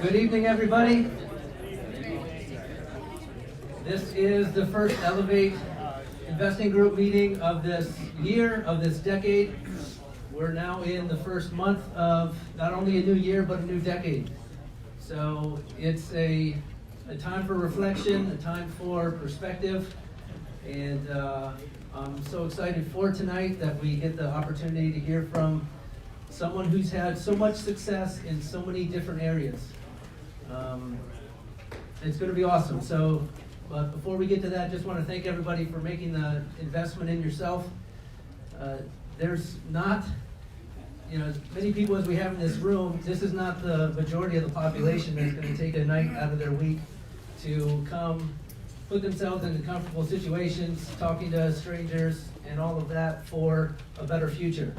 Good evening, everybody. This is the first Elevate Investing Group meeting of this year, of this decade. We're now in the first month of not only a new year, but a new decade. So it's a time for reflection, a time for perspective, and I'm so excited for tonight that we get the opportunity to hear from someone who's had so much success in so many different areas. It's going to be awesome. So, but before we get to that, just want to thank everybody for making the investment in yourself. There's not, as many people as we have in this room, this is not the majority of the population that's going to take a night out of their week to come put themselves into comfortable situations, talking to strangers, and all of that for a better future.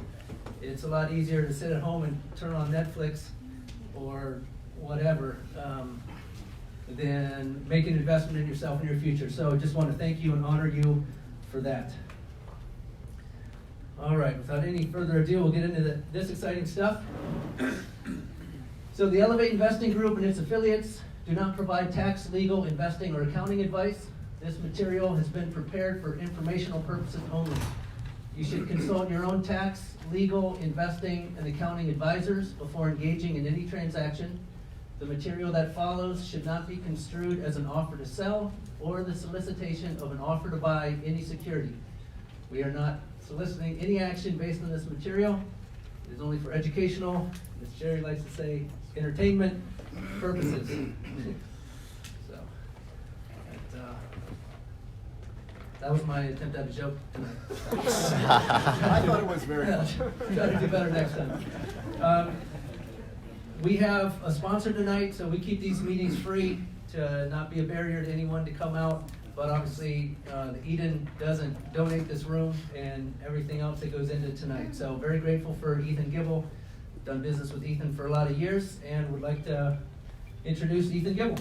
It's a lot easier to sit at home and turn on Netflix or whatever than make an investment in yourself and your future. So I just want to thank you and honor you for that. All right, without any further ado, we'll get into this exciting stuff. So the Elevate Investing Group and its affiliates do not provide tax, legal, investing, or accounting advice. This material has been prepared for informational purposes only. You should consult your own tax, legal, investing, and accounting advisors before engaging in any transaction. The material that follows should not be construed as an offer to sell or the solicitation of an offer to buy any security. We are not soliciting any action based on this material. It is only for educational, as Jerry likes to say, entertainment purposes. So, that was my attempt at a joke tonight. I thought it was very good. Try to do better next time. We have a sponsor tonight, so we keep these meetings free to not be a barrier to anyone to come out. But obviously, Eden doesn't donate this room and everything else that goes into tonight. So very grateful for Ethan Gibble. Done business with Ethan for a lot of years, and would like to introduce Ethan Gibble.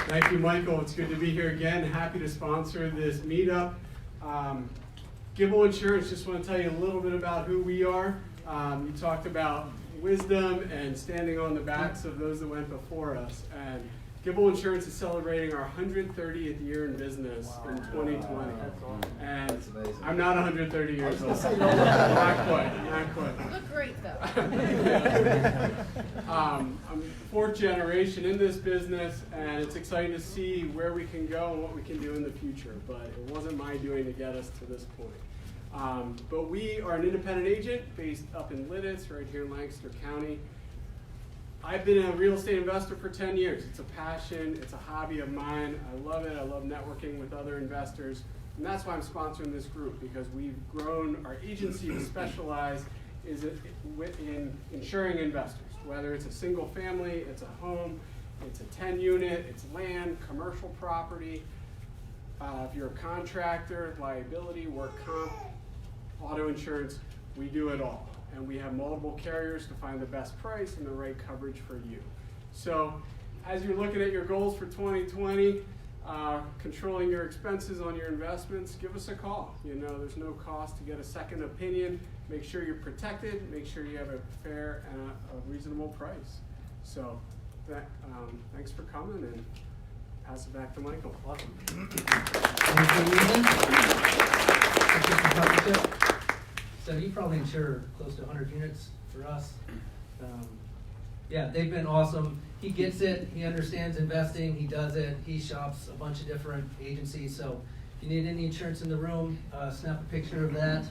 Thank you, Michael. It's good to be here again. Happy to sponsor this meetup. Gibble Insurance, just want to tell you a little bit about who we are. You talked about wisdom and standing on the backs of those that went before us. And Gibble Insurance is celebrating our 130th year in business in 2020. And I'm not 130 years old. Not quite. Look great though. I'm fourth generation in this business, and it's exciting to see where we can go and what we can do in the future. But it wasn't my doing to get us to this point. But we are an independent agent based up in Lidditz, right here in Lancaster County. I've been a real estate investor for 10 years. It's a passion, it's a hobby of mine. I love it. I love networking with other investors. And that's why I'm sponsoring this group, because we've grown our agency to specialize in insuring investors, whether it's a single family, it's a home, it's a 10 unit, it's land, commercial property. If you're a contractor, liability, work comp, auto insurance, we do it all. And we have multiple carriers to find the best price and the right coverage for you. So as you're looking at your goals for 2020, controlling your expenses on your investments, give us a call. There's no cost to get a second opinion. Make sure you're protected. Make sure you have a fair and a reasonable price. So thanks for coming, and pass it back to Michael. Awesome. Thank you, Ethan. So you probably insure close to 100 units for us. Yeah, they've been awesome. He gets it. He understands investing. He does it. He shops a bunch of different agencies. So if you need any insurance in the room, snap a picture of that.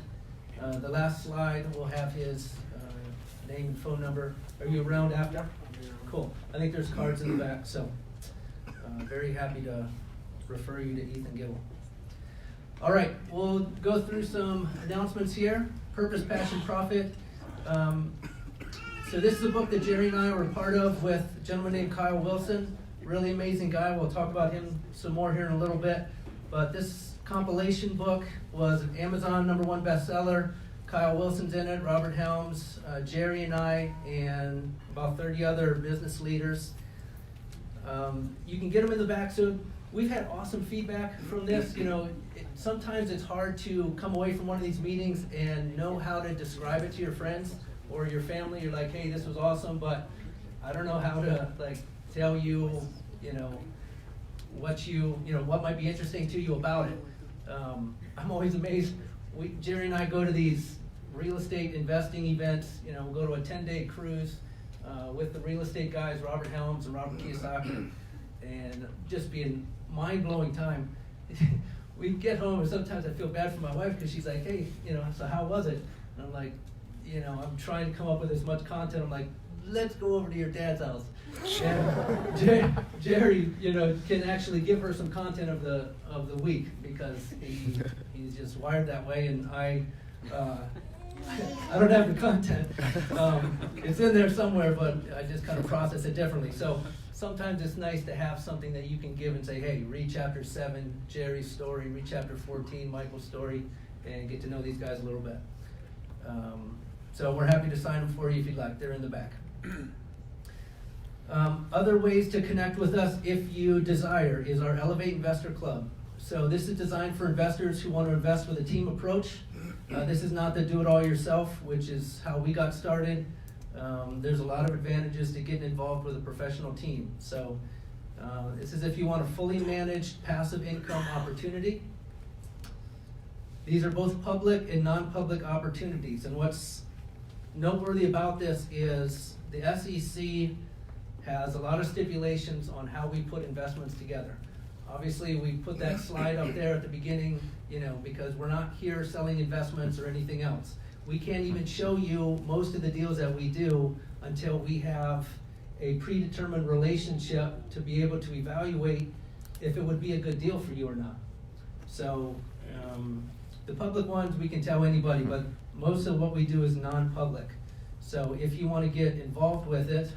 The last slide will have his name and phone number. Are you around after? Cool. I think there's cards in the back. So very happy to refer you to Ethan Gibble. All right, we'll go through some announcements here. Purpose, Passion, Profit. So this is a book that Jerry and I were a part of with a gentleman named Kyle Wilson. Really amazing guy. We'll talk about him some more here in a little bit. But this compilation book was an Amazon #1 bestseller. Kyle Wilson's in it, Robert Helms, Jerry and I, and about 30 other business leaders. You can get them in the back, so we've had awesome feedback from this. You know, sometimes it's hard to come away from one of these meetings and know how to describe it to your friends or your family. You're like, hey, this was awesome, but I don't know how to like tell you, you know, what might be interesting to you about it. I'm always amazed. Jerry and I go to these real estate investing events. You know, we'll go to a 10-day cruise with the real estate guys, Robert Helms and Robert Kiyosaki, and just being mind-blowing time. We get home and sometimes I feel bad for my wife because she's like, hey, you know, so how was it? And I'm like, you know, I'm trying to come up with as much content. I'm like, let's go over to your dad's house. And Jerry, you know, can actually give her some content of the week because he's just wired that way, and I don't have the content. It's in there somewhere, but I just kind of process it differently. So sometimes it's nice to have something that you can give and say, hey, read chapter 7, Jerry's story, read chapter 14, Michael's story, and get to know these guys a little bit. So we're happy to sign them for you if you'd like. They're in the back. Other ways to connect with us, if you desire, is our Elevate Investor Club. So this is designed for investors who want to invest with a team approach. This is not the do-it-all-yourself, which is how we got started. There's a lot of advantages to getting involved with a professional team. So this is if you want a fully managed passive income opportunity. These are both public and non-public opportunities. And what's noteworthy about this is the SEC has a lot of stipulations on how we put investments together. Obviously, we put that slide up there at the beginning, you know, because we're not here selling investments or anything else. We can't even show you most of the deals that we do until we have a predetermined relationship to be able to evaluate if it would be a good deal for you or not. So the public ones, we can tell anybody, but most of what we do is non-public. So if you want to get involved with it,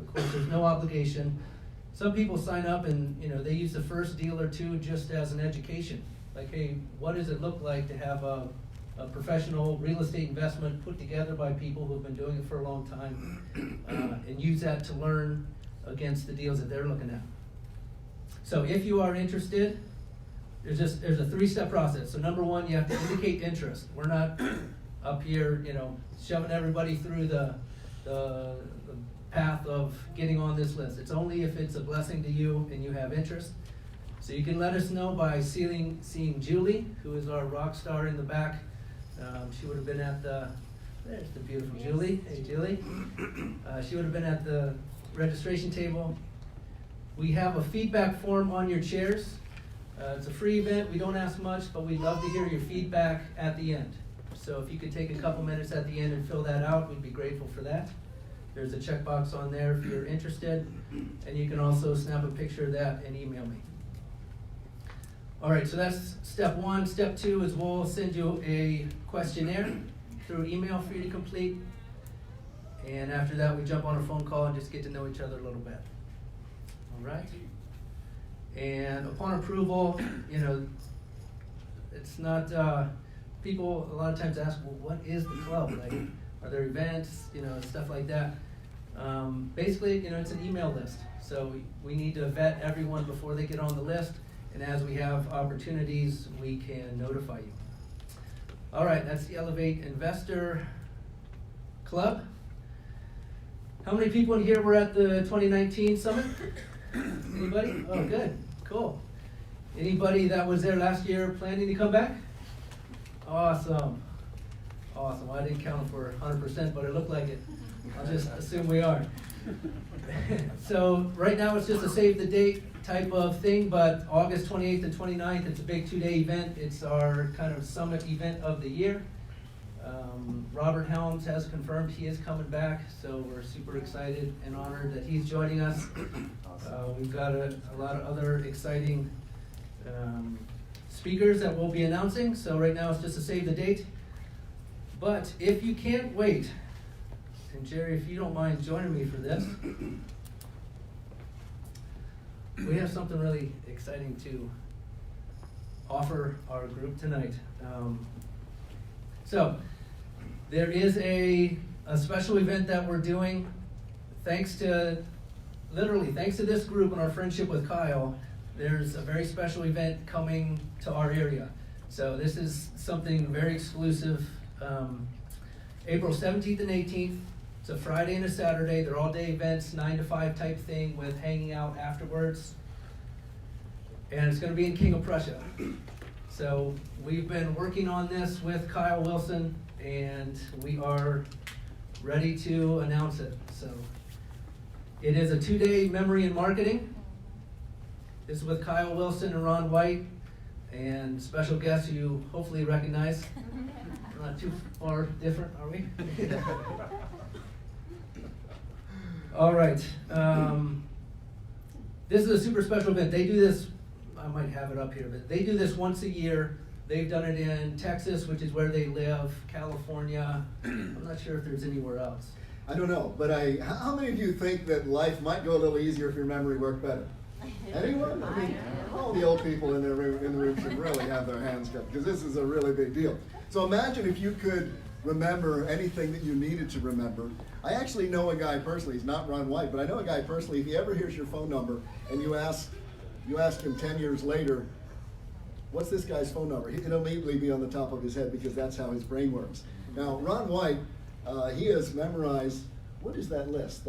of course, there's no obligation. Some people sign up and, you know, they use the first deal or two just as an education. Like, hey, what does it look like to have a professional real estate investment put together by people who've been doing it for a long time, and use that to learn against the deals that they're looking at. So if you are interested, there's a 3-step process. So number 1, you have to indicate interest. We're not up here, you know, shoving everybody through the path of getting on this list. It's only if it's a blessing to you and you have interest. So you can let us know by seeing Julie, who is our rock star in the back. She would have been at there's the beautiful Julie. Hey, Julie. She would have been at the registration table. We have a feedback form on your chairs. It's a free event. We don't ask much, but we'd love to hear your feedback at the end. So if you could take a couple minutes at the end and fill that out, we'd be grateful for that. There's a checkbox on there if you're interested, and you can also snap a picture of that and email me. All right, so that's step 1. Step 2 is we'll send you a questionnaire through email for you to complete, and after that we jump on a phone call and just get to know each other a little bit. All right? And upon approval, you know, it's not, people a lot of times ask, well, what is the club? Like, are there events, you know, stuff like that? Basically, you know, it's an email list. So we need to vet everyone before they get on the list. And as we have opportunities, we can notify you. All right, that's the Elevate Investor Club. How many people in here were at the 2019 summit? Anybody? Oh, good, cool. Anybody that was there last year planning to come back? Awesome. Awesome. Well, I didn't count for 100%, but it looked like it. I'll just assume we are. So right now it's just a save the date type of thing, but August 28th and 29th, it's a big 2-day event. It's our kind of summit event of the year. Robert Helms has confirmed he is coming back, so we're super excited and honored that he's joining us. We've got a lot of other exciting speakers that we'll be announcing, so right now it's just a save the date. But if you can't wait, and Jerry, if you don't mind joining me for this, we have something really exciting to offer our group tonight. So there is a special event that we're doing thanks to this group and our friendship with Kyle. there's a very special event coming to our area. So this is something very exclusive. April 17th and 18th, it's a Friday and a Saturday. They're all-day events, 9 to 5 type thing with hanging out afterwards. And it's going to be in King of Prussia. So we've been working on this with Kyle Wilson, and we are ready to announce it. So it is a 2-day memory and marketing. This is with Kyle Wilson and Ron White, and special guests you hopefully recognize. We're not too far different, are we? All right. This is a super special event. They do this, I might have it up here, but they do this once a year. They've done it in Texas, which is where they live, California. I'm not sure if there's anywhere else. I don't know, but how many of you think that life might go a little easier if your memory worked better? Anyone? I mean, all the old people in the room should really have their hands cupped, because this is a really big deal. So imagine if you could remember anything that you needed to remember. I actually know a guy personally. He's not Ron White, but I know a guy personally. If he ever hears your phone number and you ask him 10 years later, what's this guy's phone number? It'll immediately be on the top of his head, because that's how his brain works. Now, Ron White, he has memorized, what is that list?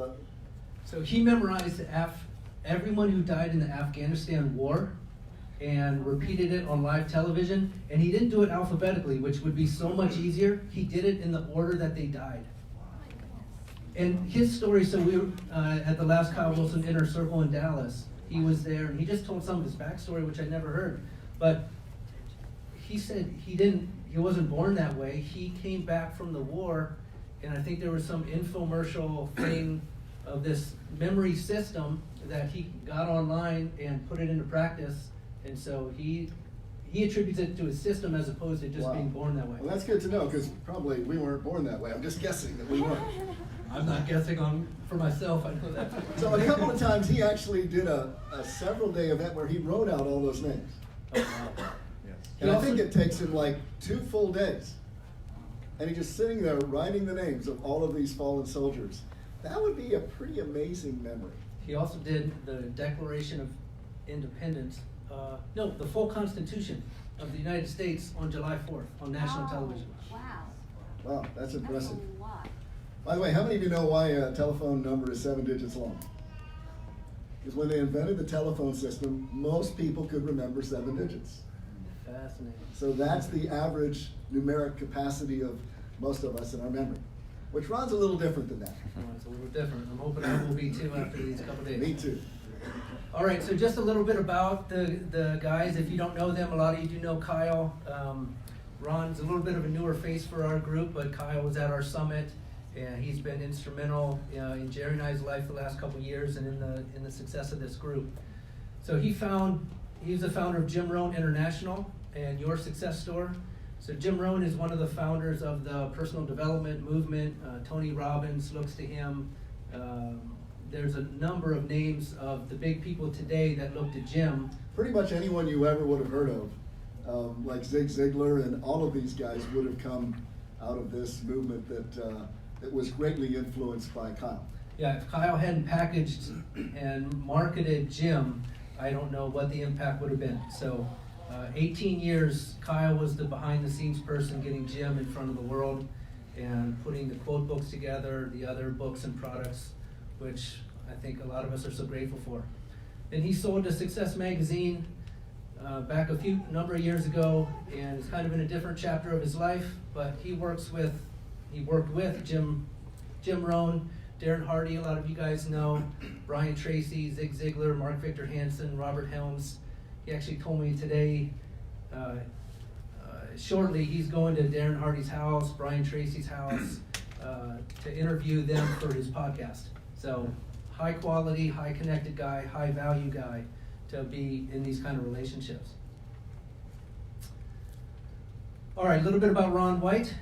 So he memorized everyone who died in the Afghanistan war and repeated it on live television. And he didn't do it alphabetically, which would be so much easier. He did it in the order that they died. And his story, so we were at the last Kyle Wilson Inner Circle in Dallas. He was there, and he just told some of his backstory, which I never heard. But he said he wasn't born that way. He came back from the war, and I think there was some infomercial thing of this memory system that he got online and put it into practice. And so he attributes it to his system as opposed to just being born that way. Well, that's good to know, because probably we weren't born that way. I'm just guessing that we weren't. I'm not guessing for myself, I know that. So a couple of times he actually did a several-day event where he wrote out all those names. Oh, wow. And I think it takes him like 2 full days. And he's just sitting there writing the names of all of these fallen soldiers. That would be a pretty amazing memory. He also did the Declaration of Independence, the full Constitution of the United States on July 4th on national television. Wow. Wow, that's impressive. That's a lot. By the way, how many of you know why a telephone number is 7 digits long? Because when they invented the telephone system, most people could remember 7 digits. Fascinating. So that's the average numeric capacity of most of us in our memory, which Ron's a little different than that. Oh, it's a little different. I'm hoping I will be too after these couple days. Me too. All right, so just a little bit about the guys. If you don't know them, a lot of you do know Kyle. Ron's a little bit of a newer face for our group, but Kyle was at our summit, and he's been instrumental in Jerry and I's life the last couple years and in the success of this group. So he's the founder of Jim Rohn International and Your Success Store. So Jim Rohn is one of the founders of the personal development movement. Tony Robbins looks to him. There's a number of names of the big people today that look to Jim. Pretty much anyone you ever would have heard of, like Zig Ziglar and all of these guys would have come out of this movement that was greatly influenced by Kyle. Yeah, if Kyle hadn't packaged and marketed Jim, I don't know what the impact would have been. So 18 years, Kyle was the behind-the-scenes person getting Jim in front of the world and putting the quote books together, the other books and products, which I think a lot of us are so grateful for. And he sold to Success Magazine back a number of years ago, and it's kind of in a different chapter of his life, but he worked with Jim Rohn, Darren Hardy, a lot of you guys know, Brian Tracy, Zig Ziglar, Mark Victor Hansen, Robert Helms. He actually told me today, shortly, he's going to Darren Hardy's house, Brian Tracy's house, to interview them for his podcast. So high quality, high connected guy, high value guy to be in these kind of relationships. All right, a little bit about Ron White.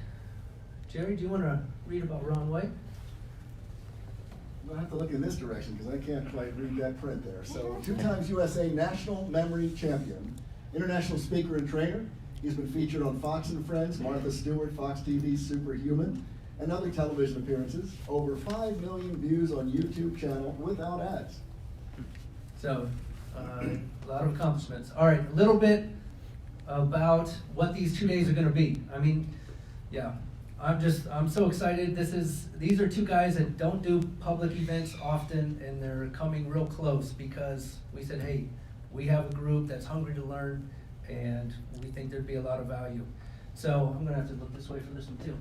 Jerry, do you want to read about Ron White? I'm going to have to look in this direction because I can't quite read that print there. So 2 times USA National Memory Champion, international speaker and trainer. He's been featured on Fox and Friends, Martha Stewart, Fox TV's Superhuman, and other television appearances. Over 5 million views on YouTube channel without ads. So A lot of accomplishments. All right, a little bit about what these 2 days are going to be. I mean, yeah, I'm so excited. These are two guys that don't do public events often, and they're coming real close because we said, hey, we have a group that's hungry to learn, and we think there'd be a lot of value. So I'm going to have to look this way for this one too.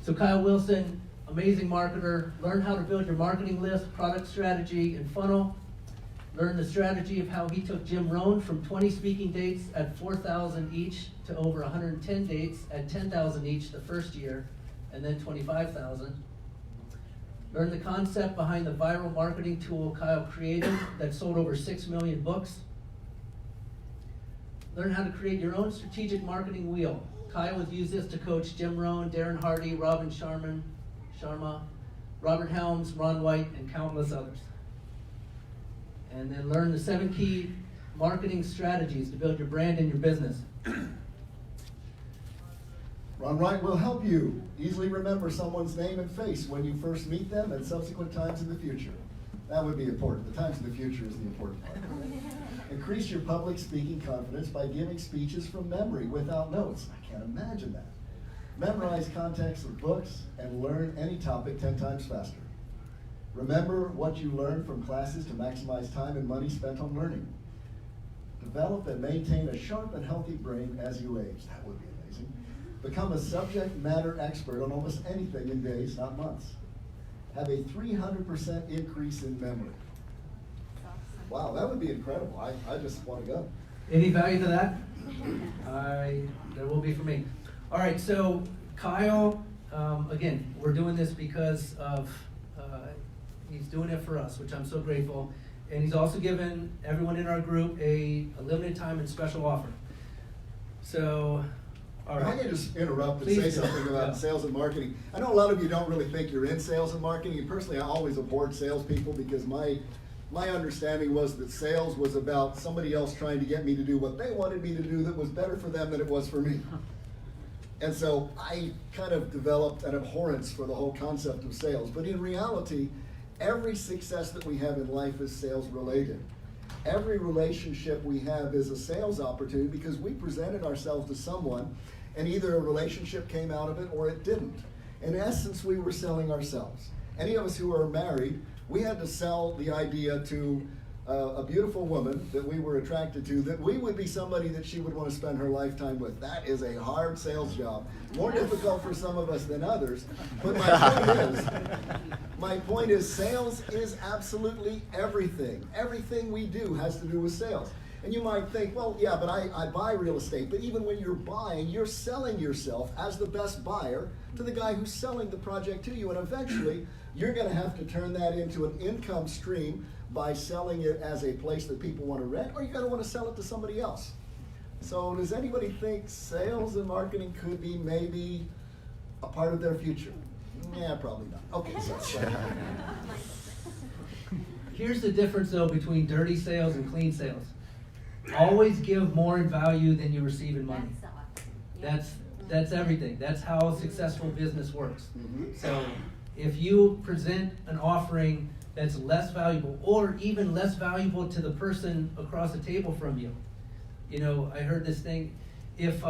So Kyle Wilson, amazing marketer. Learn how to build your marketing list, product strategy, and funnel. Learn the strategy of how he took Jim Rohn from 20 speaking dates at 4,000 each to over 110 dates at 10,000 each the first year, and then 25,000. Learn the concept behind the viral marketing tool Kyle created that sold over 6 million books. Learn how to create your own strategic marketing wheel. Kyle has used this to coach Jim Rohn, Darren Hardy, Robin Sharma, Robert Helms, Ron White, and countless others. And then learn the 7 key marketing strategies to build your brand and your business. Ron Wright will help you easily remember someone's name and face when you first meet them and subsequent times in the future. That would be important. The times in the future is the important part. Increase your public speaking confidence by giving speeches from memory without notes. I can't imagine that. Memorize context of books and learn any topic 10 times faster. Remember what you learned from classes to maximize time and money spent on learning. Develop and maintain a sharp and healthy brain as you age. That would be amazing. Become a subject matter expert on almost anything in days, not months. Have a 300% increase in memory. Wow, that would be incredible. I just want to go. Any value to that? There will be for me. All right, so Kyle, again, we're doing this because of he's doing it for us, which I'm so grateful. And he's also given everyone in our group a limited time and special offer. So, all right. If I can just interrupt and Please say do. something about sales and marketing. I know a lot of you don't really think you're in sales and marketing. And personally, I always abhorred salespeople because my understanding was that sales was about somebody else trying to get me to do what they wanted me to do that was better for them than it was for me. And so I kind of developed an abhorrence for the whole concept of sales. But in reality, every success that we have in life is sales related. Every relationship we have is a sales opportunity because we presented ourselves to someone and either a relationship came out of it or it didn't. In essence, we were selling ourselves. Any of us who are married, we had to sell the idea to a beautiful woman that we were attracted to, that we would be somebody that she would want to spend her lifetime with. That is a hard sales job. More difficult for some of us than others. But my point is sales is absolutely everything. Everything we do has to do with sales. And you might think, well, yeah, but I buy real estate. But even when you're buying, you're selling yourself as the best buyer to the guy who's selling the project to you. And eventually, you're going to have to turn that into an income stream by selling it as a place that people want to rent, or you're going to want to sell it to somebody else. So does anybody think sales and marketing could be maybe a part of their future? Yeah, probably not. Okay, so. Here's the difference, though, between dirty sales and clean sales. Always give more in value than you receive in money. That's everything. That's how successful business works. Mm-hmm. So if you present an offering that's less valuable, or even less valuable to the person across the table from you. You know, I heard this thing, if,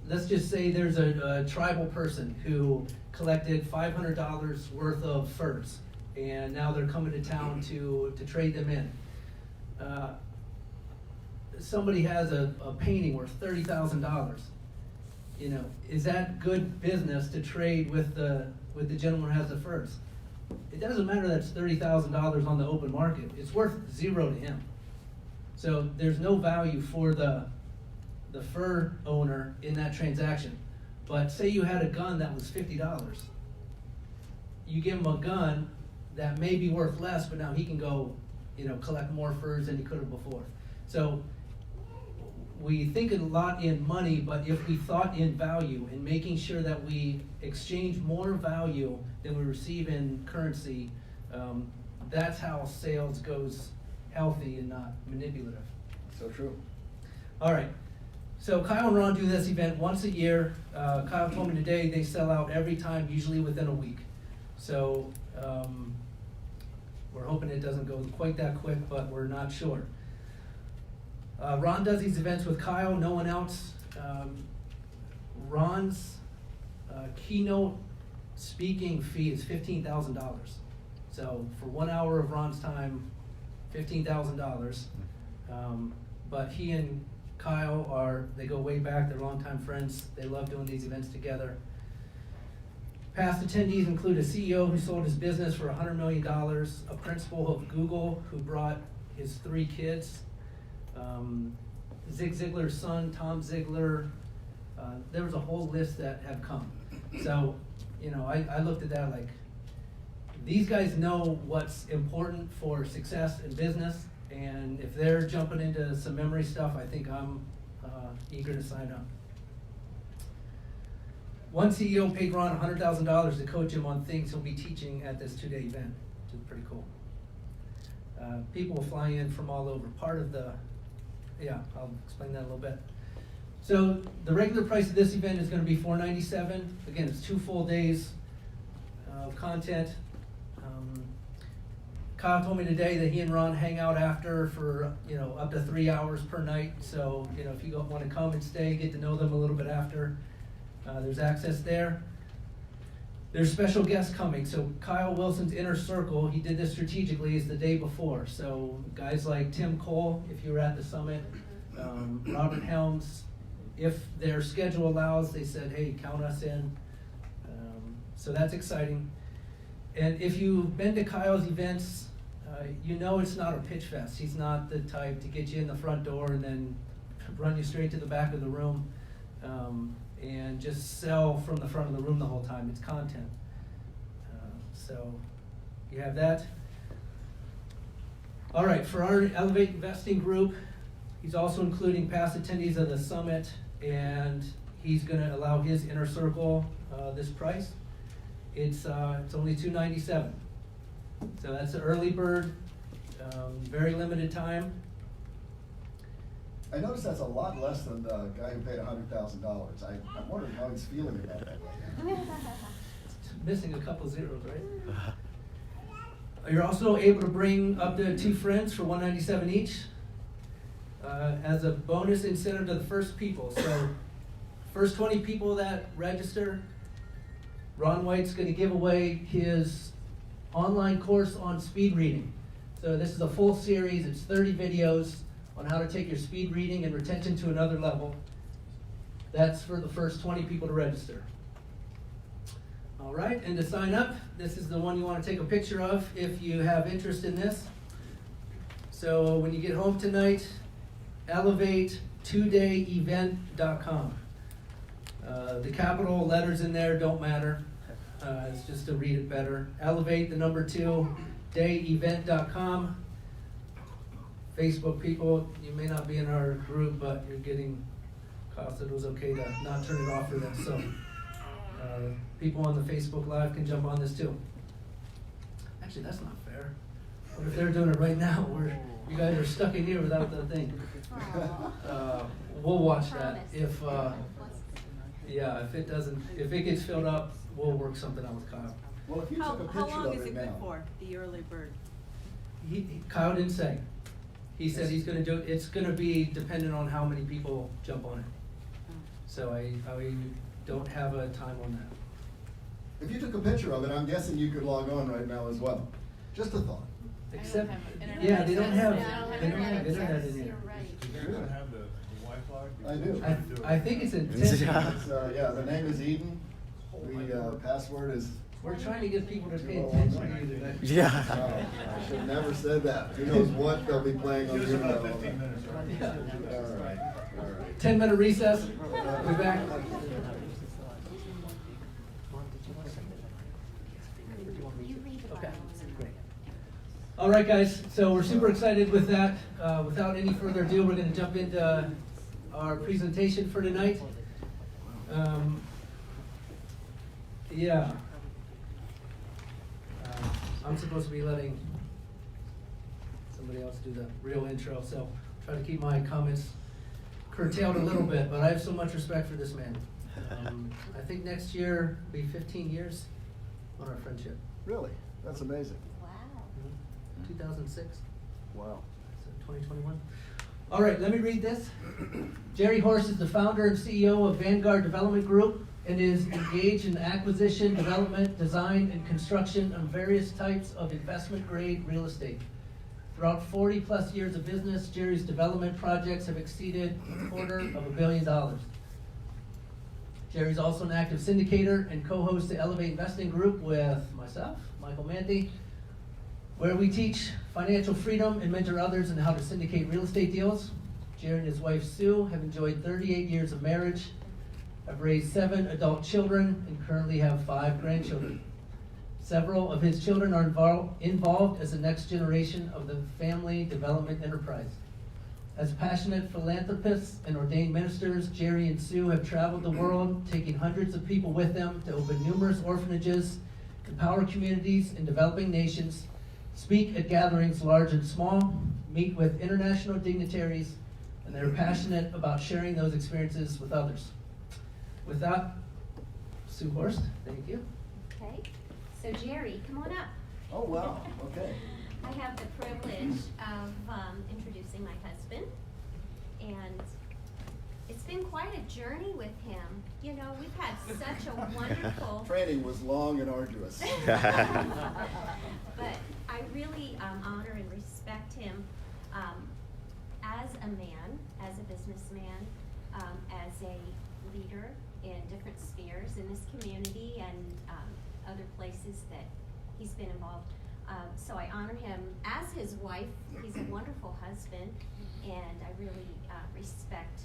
let's just say there's a tribal person who collected $500 worth of furs, and now they're coming to town to trade them in. Somebody has a painting worth $30,000. You know, is that good business to trade with the gentleman who has the furs? It doesn't matter that's $30,000 on the open market. It's worth zero to him. So there's no value for the fur owner in that transaction. But say you had a gun that was $50. You give him a gun that may be worth less, but now he can go, collect more furs than he could have before. So we think a lot in money, but if we thought in value and making sure that we exchange more value than we receive in currency, that's how sales goes healthy and not manipulative. So true. All right. So Kyle and Ron do this event once a year. Kyle told me today they sell out every time, usually within a week. So we're hoping it doesn't go quite that quick, but we're not sure. Ron does these events with Kyle, no one else. Ron's keynote speaking fee is $15,000. So for 1 hour of Ron's time, $15,000. But he and Kyle they go way back, they're longtime friends. They love doing these events together. Past attendees include a CEO who sold his business for $100 million, a principal of Google who brought his 3 kids, Zig Ziglar's son, Tom Ziglar. There was a whole list that have come. So, you know, I looked at that like, these guys know what's important for success in business, and if they're jumping into some memory stuff, I think I'm eager to sign up. One CEO paid Ron $100,000 to coach him on things he'll be teaching at this 2-day event, which is pretty cool. People will fly in from all over. I'll explain that a little bit. So the regular price of this event is going to be $497. Again, it's 2 full days of content. Kyle told me today that he and Ron hang out after for up to 3 hours per night. So if you want to come and stay, get to know them a little bit after, there's access there. There's special guests coming. So Kyle Wilson's inner circle, he did this strategically, is the day before. So guys like Tim Cole, if you were at the summit, Robert Helms, if their schedule allows, they said, hey, count us in. So that's exciting. And if you've been to Kyle's events, you know it's not a pitch fest. He's not the type to get you in the front door and then run you straight to the back of the room and just sell from the front of the room the whole time. It's content. So you have that. All right, for our Elevate Investing group, he's also including past attendees of the summit, and he's going to allow his inner circle this price. It's only $297. So that's an early bird, very limited time. I noticed that's a lot less than the guy who paid $100,000. I'm wondering how he's feeling about that right now. Missing a couple zeros, right? You're also able to bring up to 2 friends for $197 each as a bonus incentive to the first people. So first 20 people that register, Ron White's going to give away his online course on speed reading. So this is a full series. It's 30 videos on how to take your speed reading and retention to another level. That's for the first 20 people to register. All right, and to sign up, this is the one you want to take a picture of if you have interest in this. So when you get home tonight, elevate2dayevent.com. The capital letters in there don't matter. It's just to read it better. Elevate, the number 2, dayevent.com. Facebook people, you may not be in our group, but you're getting, Kyle said it was okay to not turn it off for them. So people on the Facebook Live can jump on this too. Actually, that's not fair. What if they're doing it right now? You guys are stuck in here without the thing. We'll watch that. If it gets filled up, we'll work something out with Kyle. Well, if you took a picture How long of is it it now, good for, the early bird? Kyle didn't say. He said he's going to do it. It's going to be dependent on how many people jump on it. So I don't have a time on that. if you took a picture of it, I'm guessing you could log on right now as well. Just a thought. Except, internet. yeah, they don't have internet internet in here. You're gonna have the Wi-Fi? I do. I think it's intentional. It's, the name is Eden. The password is. We're trying to get people to pay attention to you today. Yeah. I should have never said that. Who knows what they'll be playing on Just your about level. 15 minutes, right? Yeah. All right. All right. 10-minute recess. We'll be back. Okay, great. All right, guys, so we're super excited with that. Without any further ado, we're going to jump into our presentation for tonight. I'm supposed to be letting somebody else do the real intro, so try to keep my comments curtailed a little bit, but I have so much respect for this man. I think next year will be 15 years on our friendship. Really? That's amazing. Wow. 2006. Wow. So 2021. All right, let me read this. Jerry Horst is the founder and CEO of Vanguard Development Group and is engaged in the acquisition, development, design, and construction of various types of investment-grade real estate. Throughout 40 plus years of business, Jerry's development projects have exceeded $250 million. Jerry's also an active syndicator and co-hosts the Elevate Investing Group with myself, Michael Manthi, where we teach financial freedom and mentor others in how to syndicate real estate deals. Jerry and his wife Sue have enjoyed 38 years of marriage, have raised 7 adult children, and currently have 5 grandchildren. Several of his children are involved as the next generation of the family development enterprise. As passionate philanthropists and ordained ministers, Jerry and Sue have traveled the world, taking hundreds of people with them to open numerous orphanages, empower communities in developing nations, speak at gatherings large and small, meet with international dignitaries, and they're passionate about sharing those experiences with others. With that, Sue Horst, thank you. Okay, so Jerry, come on up. Oh, wow, okay. I have the privilege of introducing my husband, and it's been quite a journey with him. You know, we've had such a wonderful... Training was long and arduous. But I really honor and respect him as a man, as a businessman, as a leader in different spheres in this community and other places that he's been involved. So I honor him as his wife. He's a wonderful husband, and I really respect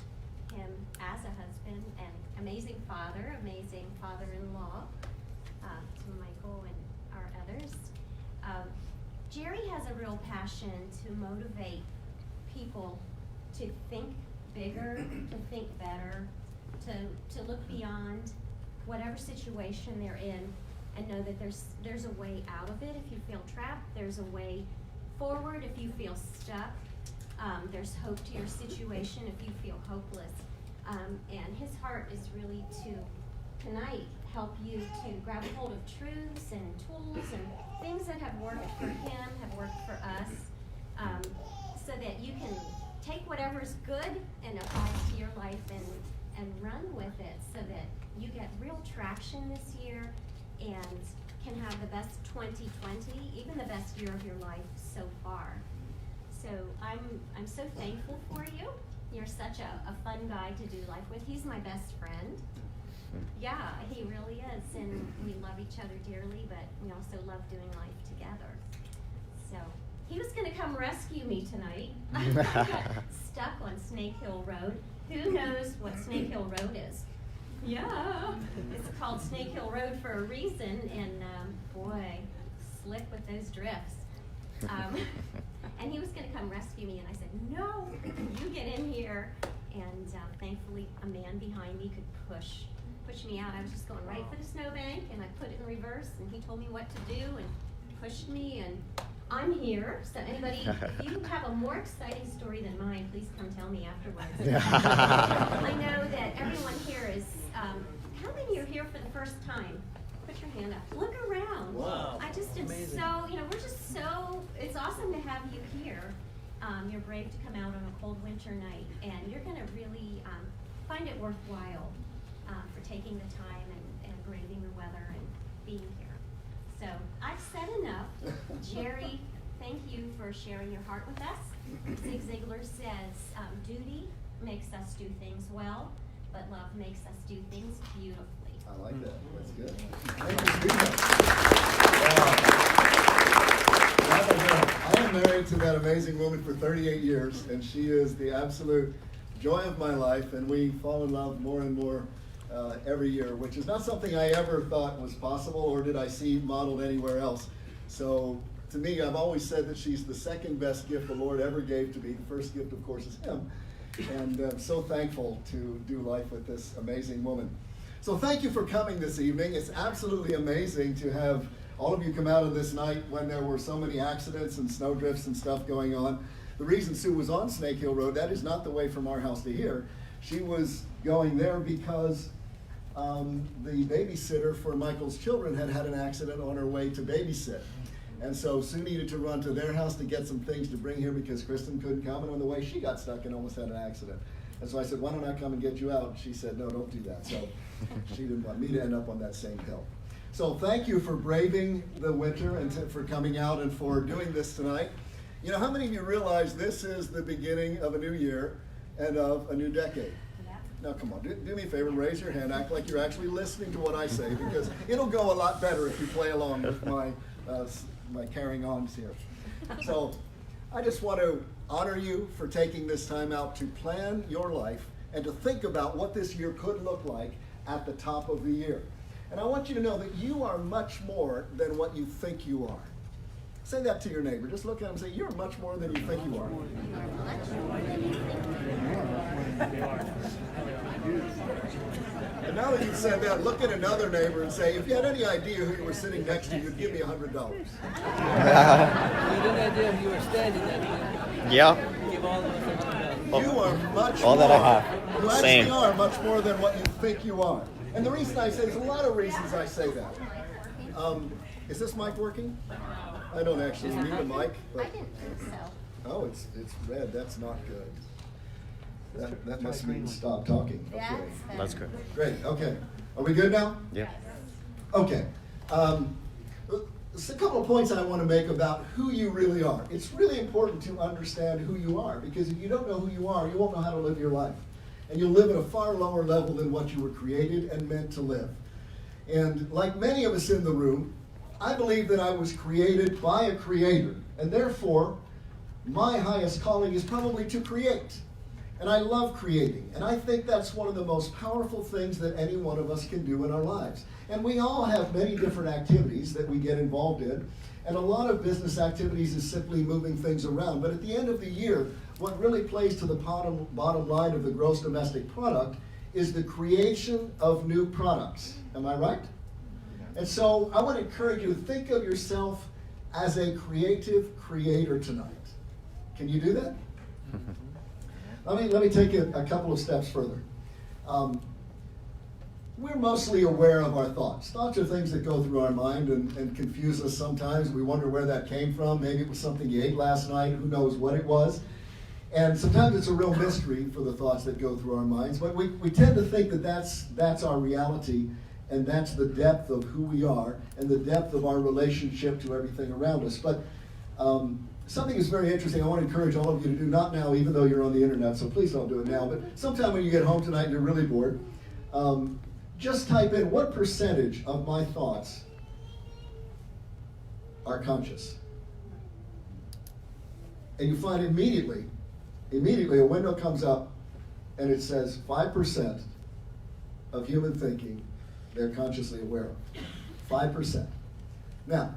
him as a husband and amazing father-in-law to Michael and our others. Jerry has a real passion to motivate people to think bigger, to think better, to look beyond whatever situation they're in, and know that there's a way out of it if you feel trapped. There's a way forward if you feel stuck. There's hope to your situation if you feel hopeless. And his heart is really to, tonight, help you to grab hold of truths and tools and things that have worked for him, have worked for us, so that you can take whatever's good and apply it to your life and run with it, so that you get real traction this year and can have the best 2020, even the best year of your life so far. So I'm so thankful for you. You're such a fun guy to do life with. He's my best friend. Yeah, he really is, and we love each other dearly, but we also love doing life together. So he was going to come rescue me tonight. I got stuck on Snake Hill Road. Who knows what Snake Hill Road is? Yeah, it's called Snake Hill Road for a reason, and boy, slick with those drifts. And he was going to come rescue me, and I said, no, you get in here. And thankfully, a man behind me could push me out. I was just going right for the snowbank, and I put it in reverse, and he told me what to do and pushed me, and I'm here. So anybody, if you have a more exciting story than mine, please come tell me afterwards. I know that everyone here is, how many are here for the first time? Put your hand up. Look around. Wow. I just am Amazing. so, we're just so, it's awesome to have you here. You're brave to come out on a cold winter night, and you're going to really find it worthwhile for taking the time and braving the weather and being here. So I've said enough. Jerry, thank you for sharing your heart with us. Zig Ziglar says, duty makes us do things well, but love makes us do things beautifully. I like that. That's good. Thank you, Steve. I am married to that amazing woman for 38 years, and she is the absolute joy of my life, and we fall in love more and more every year, which is not something I ever thought was possible, or did I see modeled anywhere else. So to me, I've always said that she's the second best gift the Lord ever gave to me. The first gift, of course, is him. And I'm so thankful to do life with this amazing woman. So thank you for coming this evening. It's absolutely amazing to have all of you come out on this night when there were so many accidents and snowdrifts and stuff going on. The reason Sue was on Snake Hill Road, that is not the way from our house to here. She was going there because the babysitter for Michael's children had had an accident on her way to babysit. And so Sue needed to run to their house to get some things to bring here because Kristen couldn't come. And on the way, she got stuck and almost had an accident. And so I said, why don't I come and get you out? And she said, no, don't do that. So she didn't want me to end up on that same hill. So thank you for braving the winter and for coming out and for doing this tonight. You know, how many of you realize this is the beginning of a new year and of a new decade? Now, come on, do me a favor, raise your hand, act like you're actually listening to what I say, because it'll go a lot better if you play along with my carrying ons here. So, I just want to honor you for taking this time out to plan your life and to think about what this year could look like at the top of the year. And I want you to know that you are much more than what you think you are. Say that to your neighbor. Just look at him and say, you're much more than you think you are. And now that you've said that, look at another neighbor and say, if you had any idea who you were sitting next to, you'd give me $100. You didn't idea if you were standing there. Yeah. Give all of us $100. You are much All more. that I have. You Same. actually are much more than what you think you are. And the reason I say, there's a lot of reasons I say that. Is this mic working? I don't actually need a mic. I But, didn't think so. oh, it's red. That's not good. That must mean stop talking. Okay. That's That's good. Great. Okay. Are we good now? Yeah. Okay. There's a couple of points I want to make about who you really are. It's really important to understand who you are, because if you don't know who you are, you won't know how to live your life. And you'll live at a far lower level than what you were created and meant to live. And like many of us in the room, I believe that I was created by a creator, and therefore my highest calling is probably to create. And I love creating, and I think that's one of the most powerful things that any one of us can do in our lives. And we all have many different activities that we get involved in, and a lot of business activities is simply moving things around. But at the end of the year, what really plays to the bottom line of the gross domestic product is the creation of new products. Am I right? And so I want to encourage you to think of yourself as a creative creator tonight. Can you do that? Let me take it a couple of steps further. We're mostly aware of our thoughts. Thoughts are things that go through our mind and confuse us sometimes. We wonder where that came from. Maybe it was something you ate last night. Who knows what it was? And sometimes it's a real mystery for the thoughts that go through our minds. But we tend to think that that's our reality, and that's the depth of who we are and the depth of our relationship to everything around us. But something is very interesting I want to encourage all of you to do, not now, even though you're on the internet, so please don't do it now, but sometime when you get home tonight and you're really bored, just type in, what percentage of my thoughts are conscious? And you find immediately a window comes up and it says 5% of human thinking they're consciously aware of. 5%. Now,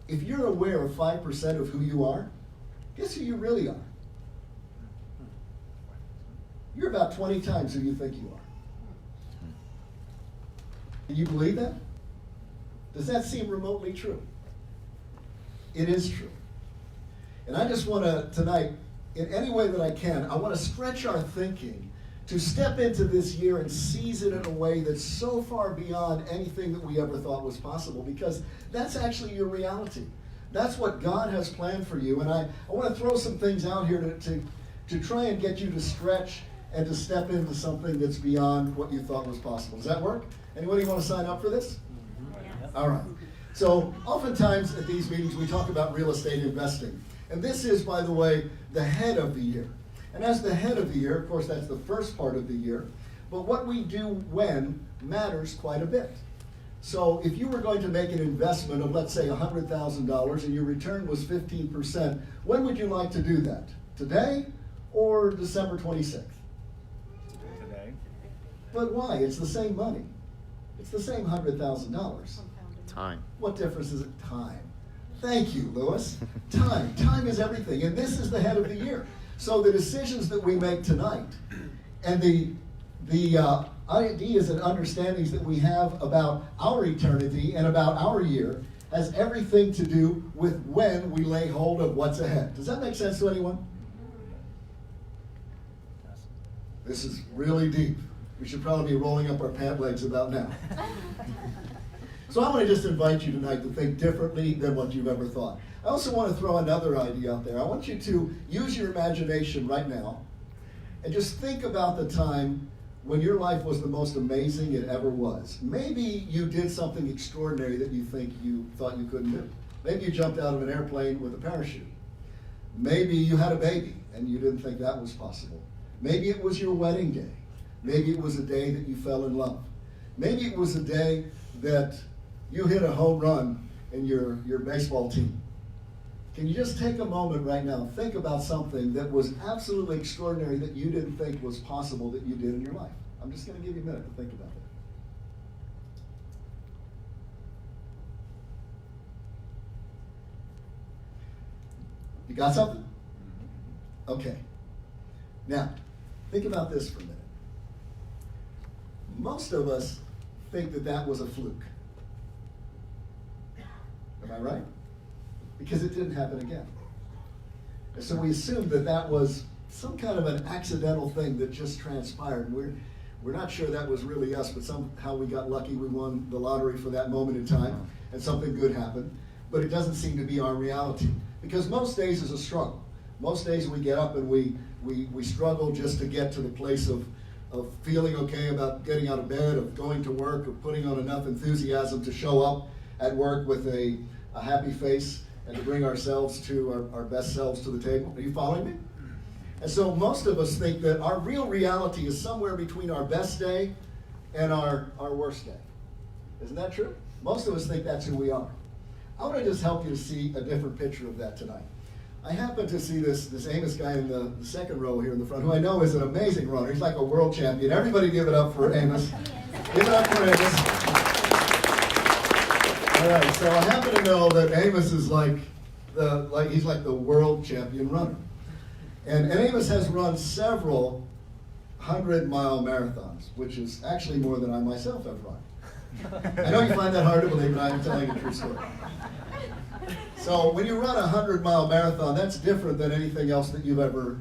if you're aware of 5% of who you are, guess who you really are? You're about 20 times who you think you are. Do you believe that? Does that seem remotely true? It is true. And I just want to, tonight, in any way that I can, I want to stretch our thinking to step into this year and seize it in a way that's so far beyond anything that we ever thought was possible, because that's actually your reality. That's what God has planned for you. And I want to throw some things out here to try and get you to stretch and to step into something that's beyond what you thought was possible. Does that work? Anybody want to sign up for this? Yes. All right. So oftentimes at these meetings we talk about real estate investing. And this is, by the way, the head of the year. And as the head of the year, of course, that's the first part of the year. But what we do when matters quite a bit. So if you were going to make an investment of, let's say, $100,000 and your return was 15%, when would you like to do that? Today or December 26th? Today. But why? It's the same money. It's the same $100,000. Time. What difference is it? Time. Thank you, Lewis. Time. Time is everything. And this is the head of the year. So the decisions that we make tonight and the ideas and understandings that we have about our eternity and about our year has everything to do with when we lay hold of what's ahead. Does that make sense to anyone? This is really deep. We should probably be rolling up our pant legs about now. So I want to just invite you tonight to think differently than what you've ever thought. I also want to throw another idea out there. I want you to use your imagination right now and just think about the time when your life was the most amazing it ever was. Maybe you did something extraordinary that you thought you couldn't do. Maybe you jumped out of an airplane with a parachute. Maybe you had a baby and you didn't think that was possible. Maybe it was your wedding day. Maybe it was a day that you fell in love. Maybe it was a day that you hit a home run in your baseball team. Can you just take a moment right now and think about something that was absolutely extraordinary that you didn't think was possible that you did in your life? I'm just going to give you a minute to think about it. You got something? Okay. Now, think about this for a minute. Most of us think that that was a fluke. Am I right? Because it didn't happen again. And so we assume that that was some kind of an accidental thing that just transpired. And we're not sure that was really us, but somehow we got lucky. We won the lottery for that moment in time, and something good happened. But it doesn't seem to be our reality. Because most days is a struggle. Most days we get up and we struggle just to get to the place of feeling okay about getting out of bed, of going to work, of putting on enough enthusiasm to show up at work with a happy face and to bring ourselves to our best selves to the table. Are you following me? And so most of us think that our real reality is somewhere between our best day and our worst day. Isn't that true? Most of us think that's who we are. I want to just help you to see a different picture of that tonight. I happen to see this Amos guy in the second row here in the front, who I know is an amazing runner. He's like a world champion. Everybody give it up for Amos. Give it up for Amos. All right, so I happen to know that Amos is he's like the world champion runner. And Amos has run several 100-mile marathons, which is actually more than I myself have run. I know you find that hard to believe, but I'm telling a true story. So when you run a 100-mile marathon, that's different than anything else that you've ever,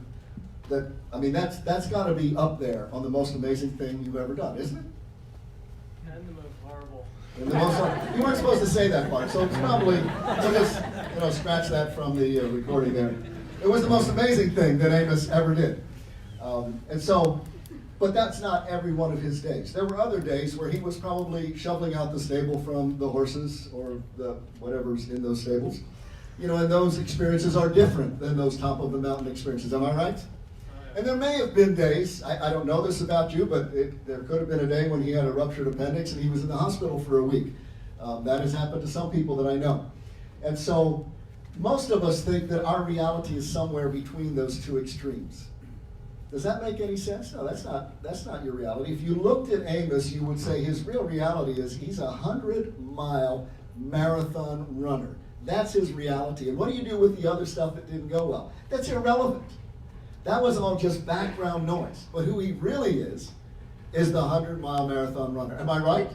that's got to be up there on the most amazing thing you've ever done, isn't it? And the most horrible. And the most, you weren't supposed to say that part, so it's probably, we'll just scratch that from the recording there. It was the most amazing thing that Amos ever did. But that's not every one of his days. There were other days where he was probably shoveling out the stable from the horses or the whatever's in those stables. And those experiences are different than those top of the mountain experiences. Am I right? And there may have been days, I don't know this about you, but there could have been a day when he had a ruptured appendix and he was in the hospital for a week. That has happened to some people that I know. And so most of us think that our reality is somewhere between those two extremes. Does that make any sense? No, that's not your reality. If you looked at Amos, you would say his real reality is he's a 100-mile marathon runner. That's his reality. And what do you do with the other stuff that didn't go well? That's irrelevant. That was all just background noise. But who he really is the 100-mile marathon runner. Am I right?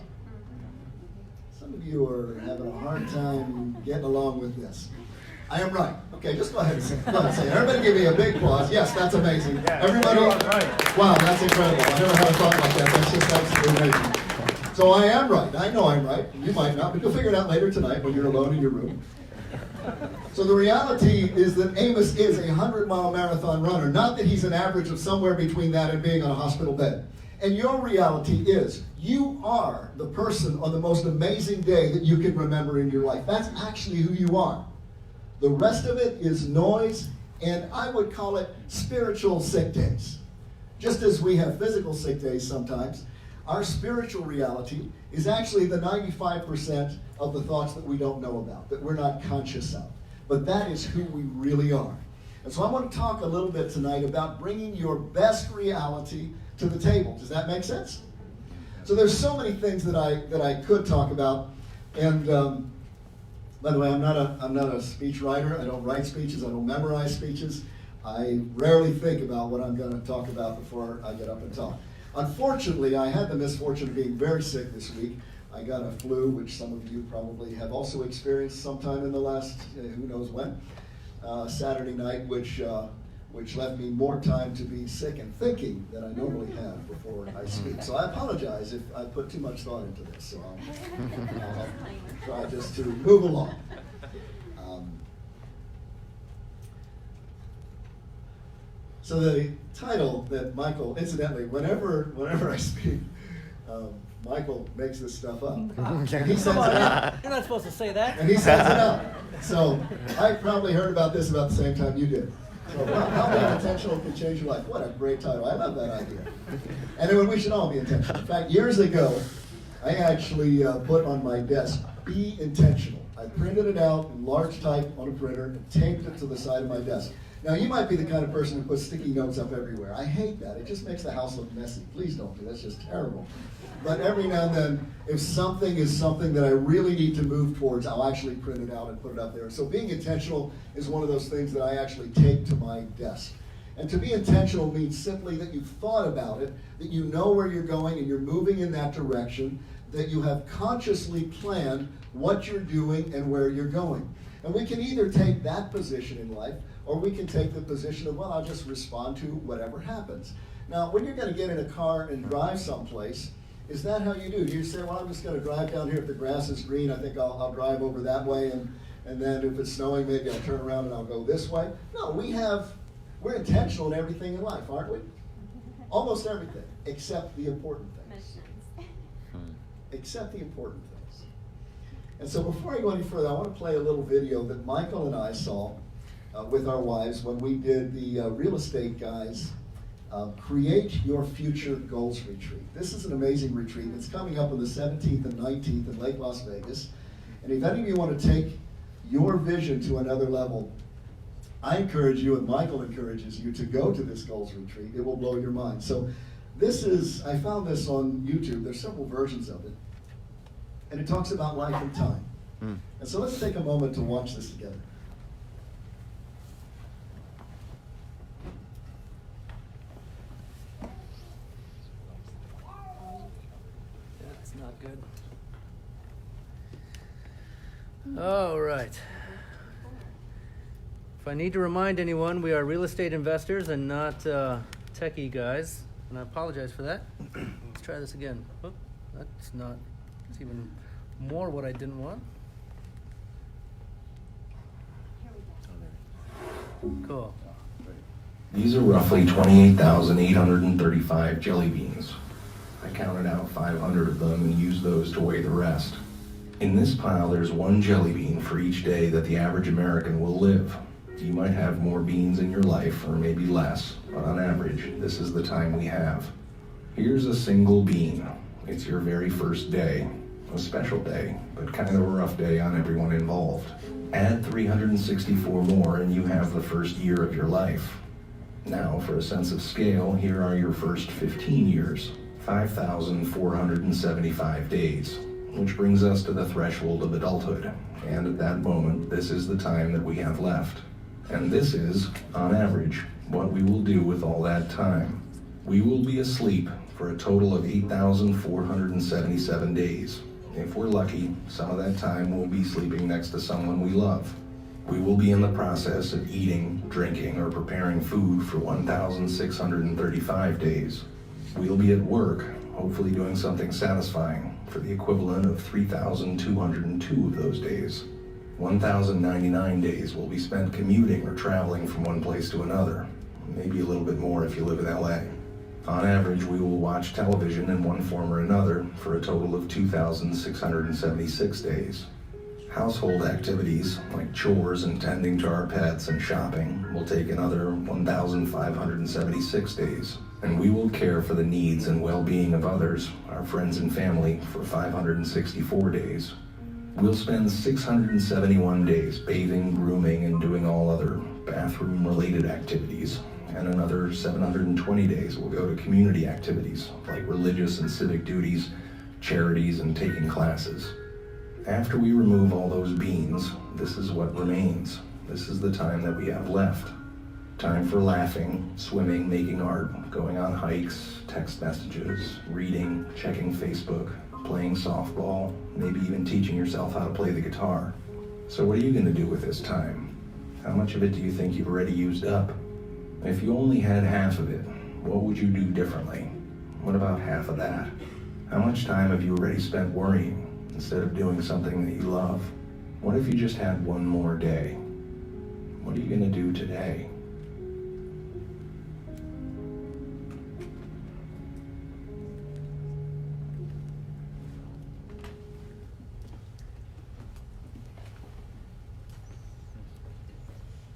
Some of you are having a hard time getting along with this. I am right. Okay, just go ahead and say it. Go ahead and say it. Everybody give me a big applause. Yes, that's amazing. Yeah, Everybody, right. Wow, that's incredible. I never had a thought like that. That's just absolutely amazing. So I am right. I know I'm right. You might not, but you'll figure it out later tonight when you're alone in your room. So the reality is that Amos is a 100-mile marathon runner, not that he's an average of somewhere between that and being on a hospital bed. And your reality is you are the person on the most amazing day that you can remember in your life. That's actually who you are. The rest of it is noise, and I would call it spiritual sick days. Just as we have physical sick days sometimes, our spiritual reality is actually the 95% of the thoughts that we don't know about, that we're not conscious of. But that is who we really are. And so I want to talk a little bit tonight about bringing your best reality to the table. Does that make sense? So there's so many things that I could talk about, and by the way, I'm not a speech writer. I don't write speeches. I don't memorize speeches. I rarely think about what I'm going to talk about before I get up and talk. Unfortunately, I had the misfortune of being very sick this week. I got a flu, which some of you probably have also experienced sometime in the last, who knows when, Saturday night, which left me more time to be sick and thinking than I normally have before I speak. So I apologize if I put too much thought into this. So I'll try just to move along. So the title that Michael, incidentally, whenever I speak, Michael makes this stuff up. He sends it out. You're not supposed to say that. And he sends it out. So I probably heard about this about the same time you did. So how being intentional can change your life. What a great title. I love that idea. And then we should all be intentional. In fact, years ago, I actually put on my desk, be intentional. I printed it out in large type on a printer and taped it to the side of my desk. Now, you might be the kind of person who puts sticky notes up everywhere. I hate that. It just makes the house look messy. Please don't do that. That's just terrible. But every now and then, if something is something that I really need to move towards, I'll actually print it out and put it up there. So being intentional is one of those things that I actually take to my desk. And to be intentional means simply that you've thought about it, that you know where you're going and you're moving in that direction, that you have consciously planned what you're doing and where you're going. And we can either take that position in life, or we can take the position of, well, I'll just respond to whatever happens. Now, when you're going to get in a car and drive someplace, is that how you do? Do you say, well, I'm just going to drive down here. If the grass is green, I think I'll drive over that way, and then if it's snowing, maybe I'll turn around and I'll go this way? No, we're intentional in everything in life, aren't we? Almost everything, except the important things. Except the important things. And so before I go any further, I want to play a little video that Michael and I saw with our wives when we did the Real Estate Guys Create Your Future Goals Retreat. This is an amazing retreat. It's coming up on the 17th and 19th in Lake Las Vegas. And if any of you want to take your vision to another level, I encourage you, and Michael encourages you, to go to this goals retreat. It will blow your mind. So I found this on YouTube. There's several versions of it. And it talks about life and time. And so let's take a moment to watch this together. That's not good. All right. If I need to remind anyone, we are real estate investors and not techie guys, and I apologize for that. Let's try this again. Oh, that's not. It's even more what I didn't want. Cool. These are roughly 28,835 jelly beans. I counted out 500 of them and used those to weigh the rest. In this pile, there's one jelly bean for each day that the average American will live. You might have more beans in your life, or maybe less, but on average, this is the time we have. Here's a single bean. It's your very first day. A special day, but kind of a rough day on everyone involved. Add 364 more and you have the first year of your life. Now, for a sense of scale, here are your first 15 years, 5,475 days, which brings us to the threshold of adulthood. And at that moment, this is the time that we have left. And this is, on average, what we will do with all that time. We will be asleep for a total of 8,477 days. If we're lucky, some of that time we'll be sleeping next to someone we love. We will be in the process of eating, drinking, or preparing food for 1,635 days. We'll be at work, hopefully doing something satisfying, for the equivalent of 3,202 of those days. 1,099 days will be spent commuting or traveling from one place to another, maybe a little bit more if you live in LA. On average, we will watch television in one form or another for a total of 2,676 days. Household activities, like chores and tending to our pets and shopping, will take another 1,576 days. And we will care for the needs and well-being of others, our friends and family, for 564 days. We'll spend 671 days bathing, grooming, and doing all other bathroom-related activities. And another 720 days will go to community activities like religious and civic duties, charities, and taking classes. After we remove all those beans, this is what remains. This is the time that we have left. Time for laughing, swimming, making art, going on hikes, text messages, reading, checking Facebook, playing softball, maybe even teaching yourself how to play the guitar. So what are you going to do with this time? How much of it do you think you've already used up? If you only had half of it, what would you do differently? What about half of that? How much time have you already spent worrying instead of doing something that you love? What if you just had one more day? What are you going to do today?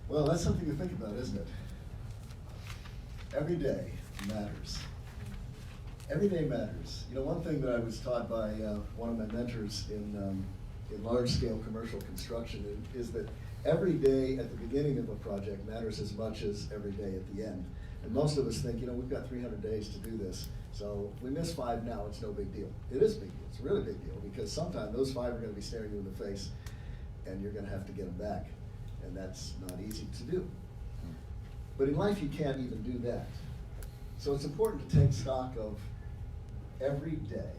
Well, that's something to think about, isn't it? Every day matters. Every day matters. You know, one thing that I was taught by one of my mentors in large-scale commercial construction is that every day at the beginning of a project matters as much as every day at the end. And most of us think, you know, we've got 300 days to do this, so if we miss 5 now, it's no big deal. It is a big deal. It's a really big deal, because sometime those 5 are going to be staring you in the face, and you're going to have to get them back. And that's not easy to do. But in life, you can't even do that. So it's important to take stock of every day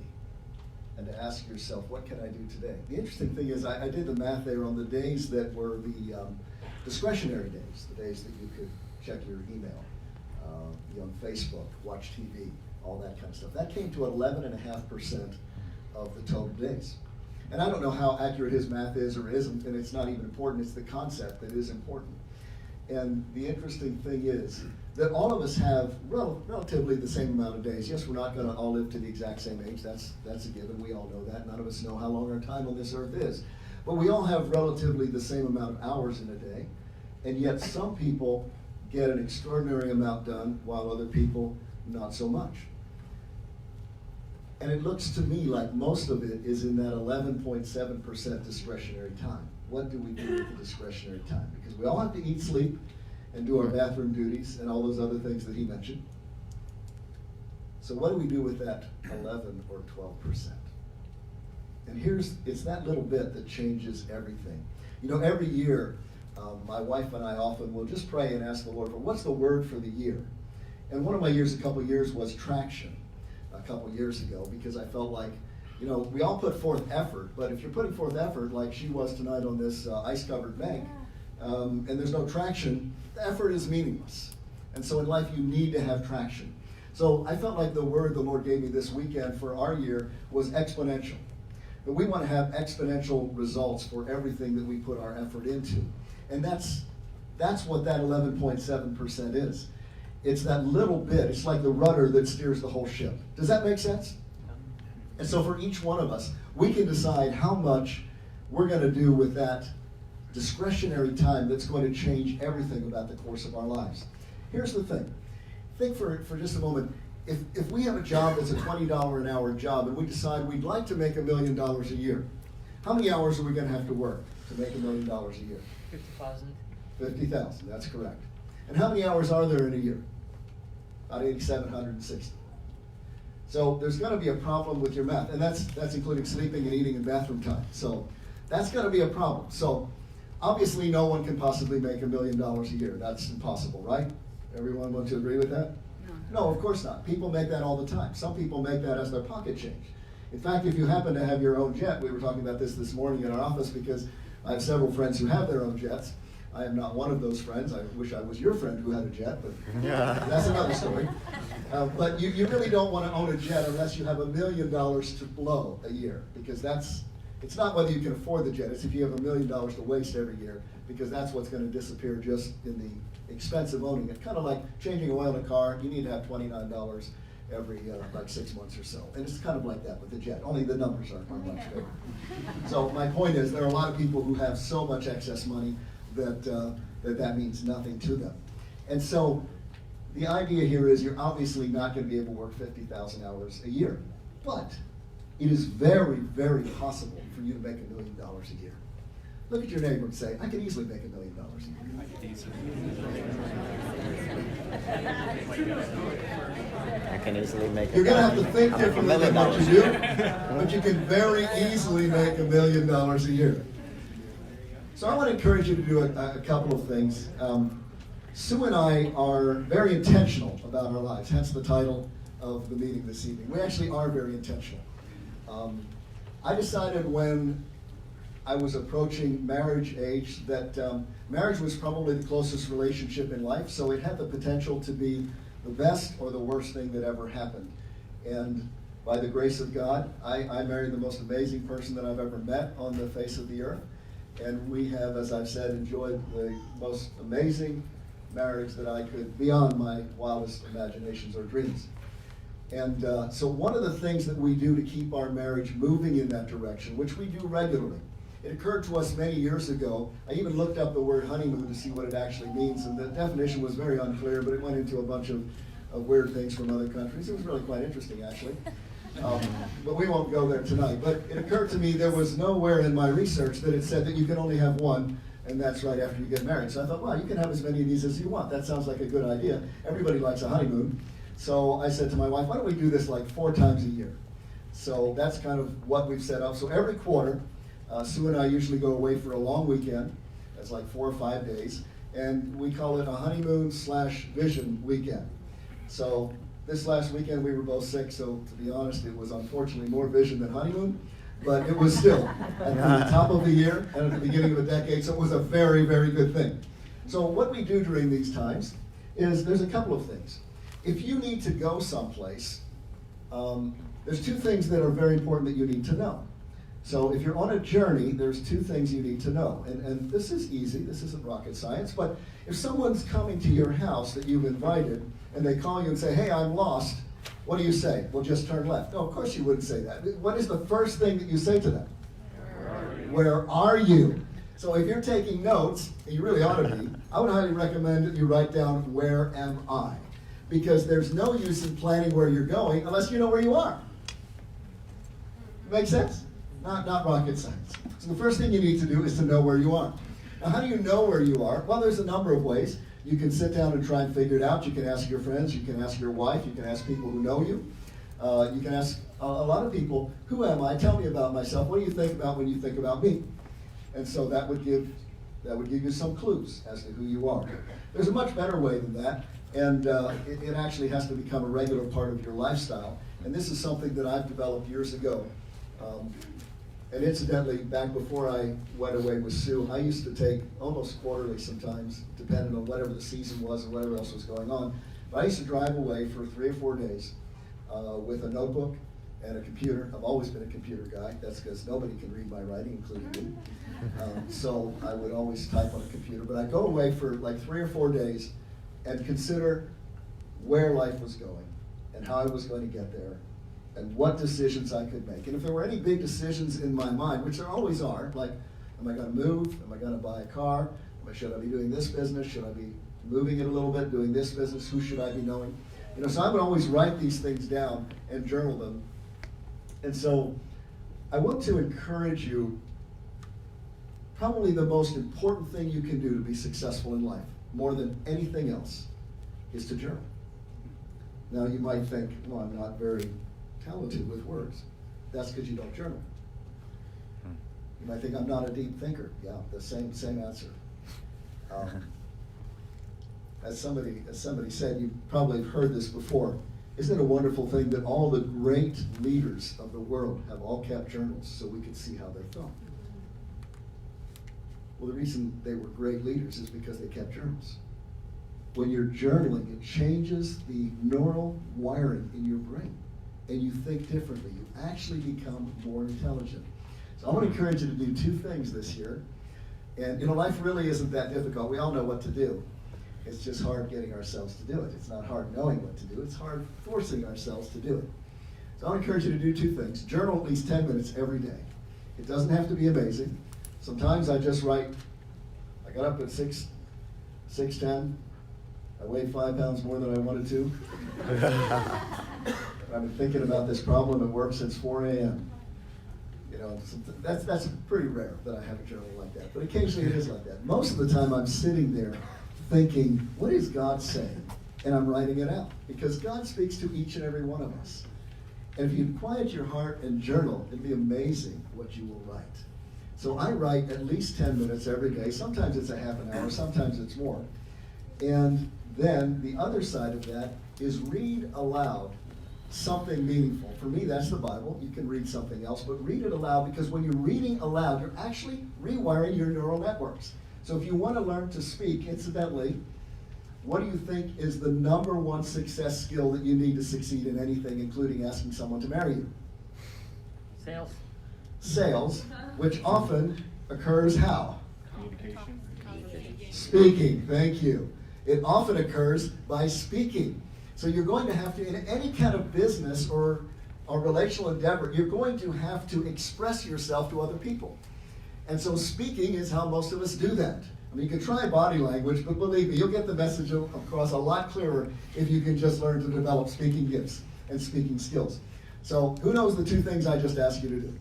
and to ask yourself, what can I do today? The interesting thing is, I did the math there on the days that were the discretionary days, the days that you could check your email, be on Facebook, watch TV, all that kind of stuff. That came to 11.5% of the total days. And I don't know how accurate his math is or isn't, and it's not even important. It's the concept that is important. And the interesting thing is that all of us have relatively the same amount of days. Yes, we're not going to all live to the exact same age. That's a given. We all know that. None of us know how long our time on this earth is. But we all have relatively the same amount of hours in a day. And yet some people get an extraordinary amount done, while other people not so much. And it looks to me like most of it is in that 11.7% discretionary time. What do we do with the discretionary time? Because we all have to eat, sleep, and do our bathroom duties and all those other things that he mentioned. So what do we do with that 11 or 12%? And it's that little bit that changes everything. You know, every year, my wife and I often will just pray and ask the Lord for what's the word for the year. And one of my years, a couple of years, was traction. A couple years ago, because I felt like, you know, we all put forth effort, but if you're putting forth effort like she was tonight on this ice-covered bank, and there's no traction, the effort is meaningless. And so in life, you need to have traction. So I felt like the word the Lord gave me this weekend for our year was exponential. That we want to have exponential results for everything that we put our effort into. And that's what that 11.7% is. It's that little bit. It's like the rudder that steers the whole ship. Does that make sense? And so for each one of us, we can decide how much we're going to do with that discretionary time that's going to change everything about the course of our lives. Here's the thing. Think for just a moment. If we have a job that's a $20 an hour job and we decide we'd like to make $1 million a year, how many hours are we going to have to work to make $1 million a year? 50,000. 50,000, that's correct. And how many hours are there in a year? About 8,760. So there's going to be a problem with your math, and that's including sleeping and eating and bathroom time. So that's going to be a problem. So obviously no one can possibly make $1 million a year. That's impossible, right? Everyone want to agree with that? No, of course not. People make that all the time. Some people make that as their pocket change. In fact, if you happen to have your own jet, we were talking about this morning in our office because I have several friends who have their own jets. I am not one of those friends. I wish I was your friend who had a jet, but that's another story. But you really don't want to own a jet unless you have $1 million to blow a year, because it's not whether you can afford the jet, it's if you have $1 million to waste every year, because that's what's going to disappear just in the expense of owning it. Kind of like changing oil in a car, you need to have $29 every like 6 months or so. And it's kind of like that with the jet, only the numbers are much bigger. So my point is, there are a lot of people who have so much excess money that means nothing to them. And so the idea here is you're obviously not going to be able to work 50,000 hours a year, but it is very, very possible for you to make $1 million a year. Look at your neighbor and say, I can easily make $1 million a year. I could easily. I can easily make You're going to have to think I'll make $1 differently million than what you a do, year. but you can very easily make $1 million a year. So I want to encourage you to do a couple of things. Sue and I are very intentional about our lives, hence the title of the meeting this evening. We actually are very intentional. I decided when I was approaching marriage age that marriage was probably the closest relationship in life, so it had the potential to be the best or the worst thing that ever happened. And by the grace of God, I married the most amazing person that I've ever met on the face of the earth. And we have, as I've said, enjoyed the most amazing marriage that I could, beyond my wildest imaginations or dreams. And so one of the things that we do to keep our marriage moving in that direction, which we do regularly, it occurred to us many years ago. I even looked up the word honeymoon to see what it actually means, and the definition was very unclear, but it went into a bunch of weird things from other countries. It was really quite interesting, actually. But we won't go there tonight. But it occurred to me there was nowhere in my research that it said that you can only have one, and that's right after you get married. So I thought, well, you can have as many of these as you want. That sounds like a good idea. Everybody likes a honeymoon. So I said to my wife, why don't we do this like 4 times a year? So that's kind of what we've set up. So every quarter, Sue and I usually go away for a long weekend. That's like 4 or 5 days. And we call it a honeymoon/vision weekend. So this last weekend we were both sick, so to be honest, it was unfortunately more vision than honeymoon, but it was still at the top of the year and at the beginning of a decade, so it was a very, very good thing. So what we do during these times is there's a couple of things. If you need to go someplace, there's 2 things that are very important that you need to know. So if you're on a journey, there's 2 things you need to know. And this is easy, this isn't rocket science, but if someone's coming to your house that you've invited and they call you and say, hey, I'm lost, what do you say? Well, just turn left. No, of course you wouldn't say that. What is the first thing that you say to them? Where are you? So if you're taking notes, and you really ought to be, I would highly recommend that you write down, where am I? Because there's no use in planning where you're going unless you know where you are. Make sense? Not rocket science. So the first thing you need to do is to know where you are. Now, how do you know where you are? Well, there's a number of ways. You can sit down and try and figure it out. You can ask your friends. You can ask your wife. You can ask people who know you. You can ask a lot of people, who am I? Tell me about myself. What do you think about when you think about me? And so that would give you some clues as to who you are. There's a much better way than that, and it actually has to become a regular part of your lifestyle. And this is something that I've developed years ago. And incidentally, back before I went away with Sue, I used to take almost quarterly sometimes, depending on whatever the season was and whatever else was going on. But I used to drive away for 3 or 4 days with a notebook and a computer. I've always been a computer guy. That's because nobody can read my writing, including me. So I would always type on a computer. But I'd go away for like 3 or 4 days and consider where life was going and how I was going to get there, and what decisions I could make. And if there were any big decisions in my mind, which there always are, like, am I going to move? Am I going to buy a car? Should I be doing this business? Should I be moving it a little bit, doing this business? Who should I be knowing? So I would always write these things down and journal them. And so I want to encourage you, probably the most important thing you can do to be successful in life, more than anything else, is to journal. Now you might think, well, I'm not very talented with words. That's because you don't journal. You might think I'm not a deep thinker. Yeah, the same answer. As somebody said, you probably have heard this before. Isn't it a wonderful thing that all the great leaders of the world have all kept journals so we could see how they thought? Well, the reason they were great leaders is because they kept journals. When you're journaling, it changes the neural wiring in your brain, and you think differently. You actually become more intelligent. So I want to encourage you to do 2 things this year. And life really isn't that difficult. We all know what to do. It's just hard getting ourselves to do it. It's not hard knowing what to do. It's hard forcing ourselves to do it. So I want to encourage you to do 2 things. Journal at least 10 minutes every day. It doesn't have to be amazing. Sometimes I just write, I got up at 6:10. I weighed 5 pounds more than I wanted to. I've been thinking about this problem at work since 4 a.m. That's pretty rare that I have a journal like that, but occasionally it is like that. Most of the time I'm sitting there thinking, what is God saying? And I'm writing it out, because God speaks to each and every one of us. And if you quiet your heart and journal, it'd be amazing what you will write. So I write at least 10 minutes every day. Sometimes it's a half an hour, sometimes it's more. And then the other side of that is read aloud something meaningful. For me, that's the Bible. You can read something else, but read it aloud, because when you're reading aloud, you're actually rewiring your neural networks. So if you want to learn to speak, incidentally, what do you think is the number one success skill that you need to succeed in anything, including asking someone to marry you? Sales. Sales, which often occurs how? Communication. Speaking, thank you. It often occurs by speaking. So you're going to have to, in any kind of business or relational endeavor, you're going to have to express yourself to other people. And so speaking is how most of us do that. I mean, you can try body language, but believe me, you'll get the message across a lot clearer if you can just learn to develop speaking gifts and speaking skills. So who knows the two things I just asked you to do?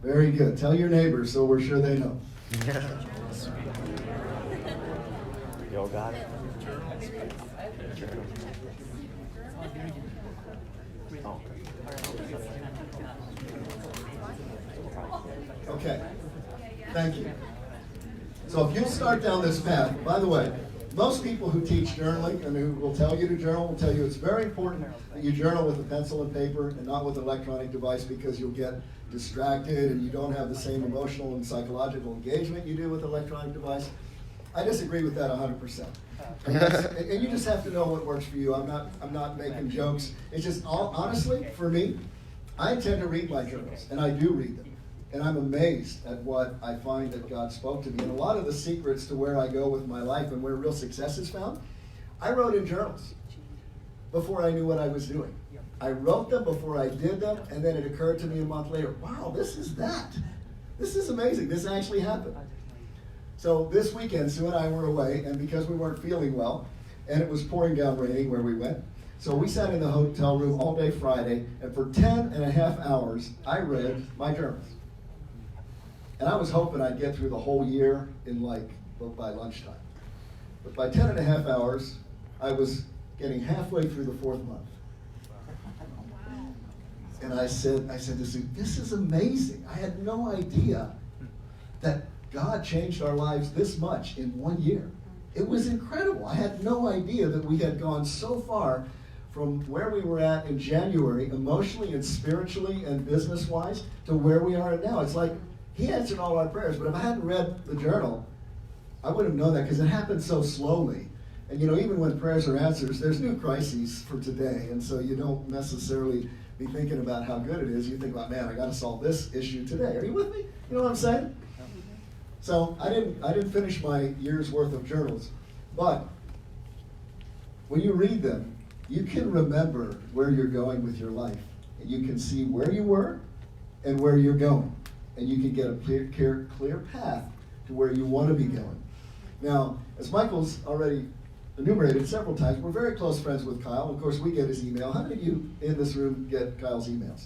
Very good. Tell your neighbors so we're sure they know. Y'all got it? Okay. Thank you. So if you'll start down this path, by the way, most people who teach journaling and who will tell you to journal will tell you it's very important that you journal with a pencil and paper and not with an electronic device, because you'll get distracted and you don't have the same emotional and psychological engagement you do with an electronic device. I disagree with that 100%. And you just have to know what works for you. I'm not making jokes. It's just, honestly, for me, I tend to read my journals, and I do read them. And I'm amazed at what I find that God spoke to me. And a lot of the secrets to where I go with my life and where real success is found, I wrote in journals before I knew what I was doing. I wrote them before I did them, and then it occurred to me a month later, wow, this is that. This is amazing. This actually happened. So this weekend, Sue and I were away, and because we weren't feeling well, and it was pouring down raining where we went, so we sat in the hotel room all day Friday, and for 10.5 hours, I read my journals. And I was hoping I'd get through the whole year in by lunchtime. But by 10.5 hours, I was getting halfway through the 4th month. And I said to Sue, this is amazing. I had no idea that God changed our lives this much in 1 year. It was incredible. I had no idea that we had gone so far from where we were at in January, emotionally and spiritually and business-wise, to where we are now. It's like He answered all our prayers, but if I hadn't read the journal, I wouldn't have known that, because it happened so slowly. And even when prayers are answered, there's new crises for today, and so you don't necessarily be thinking about how good it is. You think about, man, I got to solve this issue today. Are you with me? You know what I'm saying? So I didn't finish my year's worth of journals, but when you read them, you can remember where you're going with your life, and you can see where you were and where you're going, and you can get a clear path to where you want to be going. Now, as Michael's already enumerated several times, we're very close friends with Kyle. Of course, we get his email. How many of you in this room get Kyle's emails?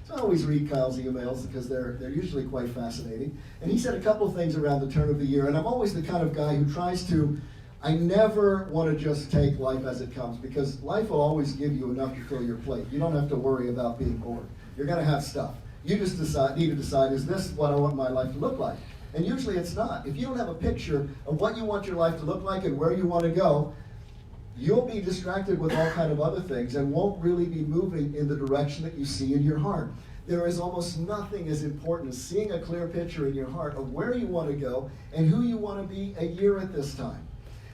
So I always read Kyle's emails because they're usually quite fascinating. And he said a couple of things around the turn of the year, and I'm always the kind of guy who tries to, I never want to just take life as it comes, because life will always give you enough to fill your plate. You don't have to worry about being bored. You're going to have stuff. You just need to decide, is this what I want my life to look like? And usually it's not. If you don't have a picture of what you want your life to look like and where you want to go, you'll be distracted with all kind of other things and won't really be moving in the direction that you see in your heart. There is almost nothing as important as seeing a clear picture in your heart of where you want to go and who you want to be a year at this time.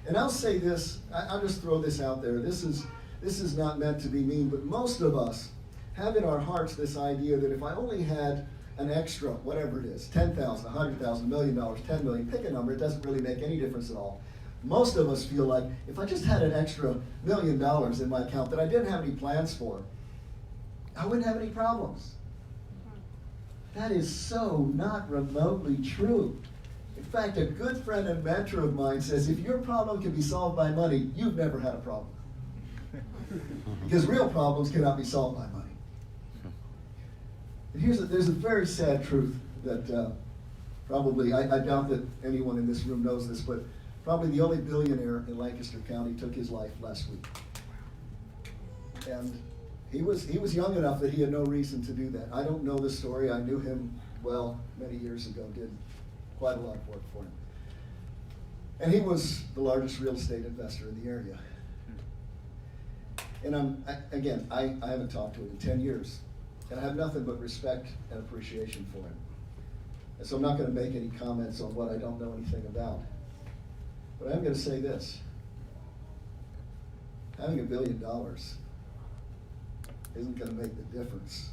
And I'll say this, I'll just throw this out there. This is not meant to be mean, but most of us have in our hearts this idea that if I only had an extra, whatever it is, $10,000, $100,000, $1 million, $10 million, pick a number, it doesn't really make any difference at all. Most of us feel like if I just had an extra $1 million in my account that I didn't have any plans for, I wouldn't have any problems. That is so not remotely true. In fact, a good friend and mentor of mine says, if your problem can be solved by money, you've never had a problem. Because real problems cannot be solved by money. And there's a very sad truth that probably, I doubt that anyone in this room knows this, but probably the only billionaire in Lancaster County took his life last week. And he was young enough that he had no reason to do that. I don't know the story. I knew him well many years ago, did quite a lot of work for him. And he was the largest real estate investor in the area. And I haven't talked to him in 10 years. And I have nothing but respect and appreciation for him. And so I'm not going to make any comments on what I don't know anything about. But I'm going to say this. Having $1 billion isn't going to make the difference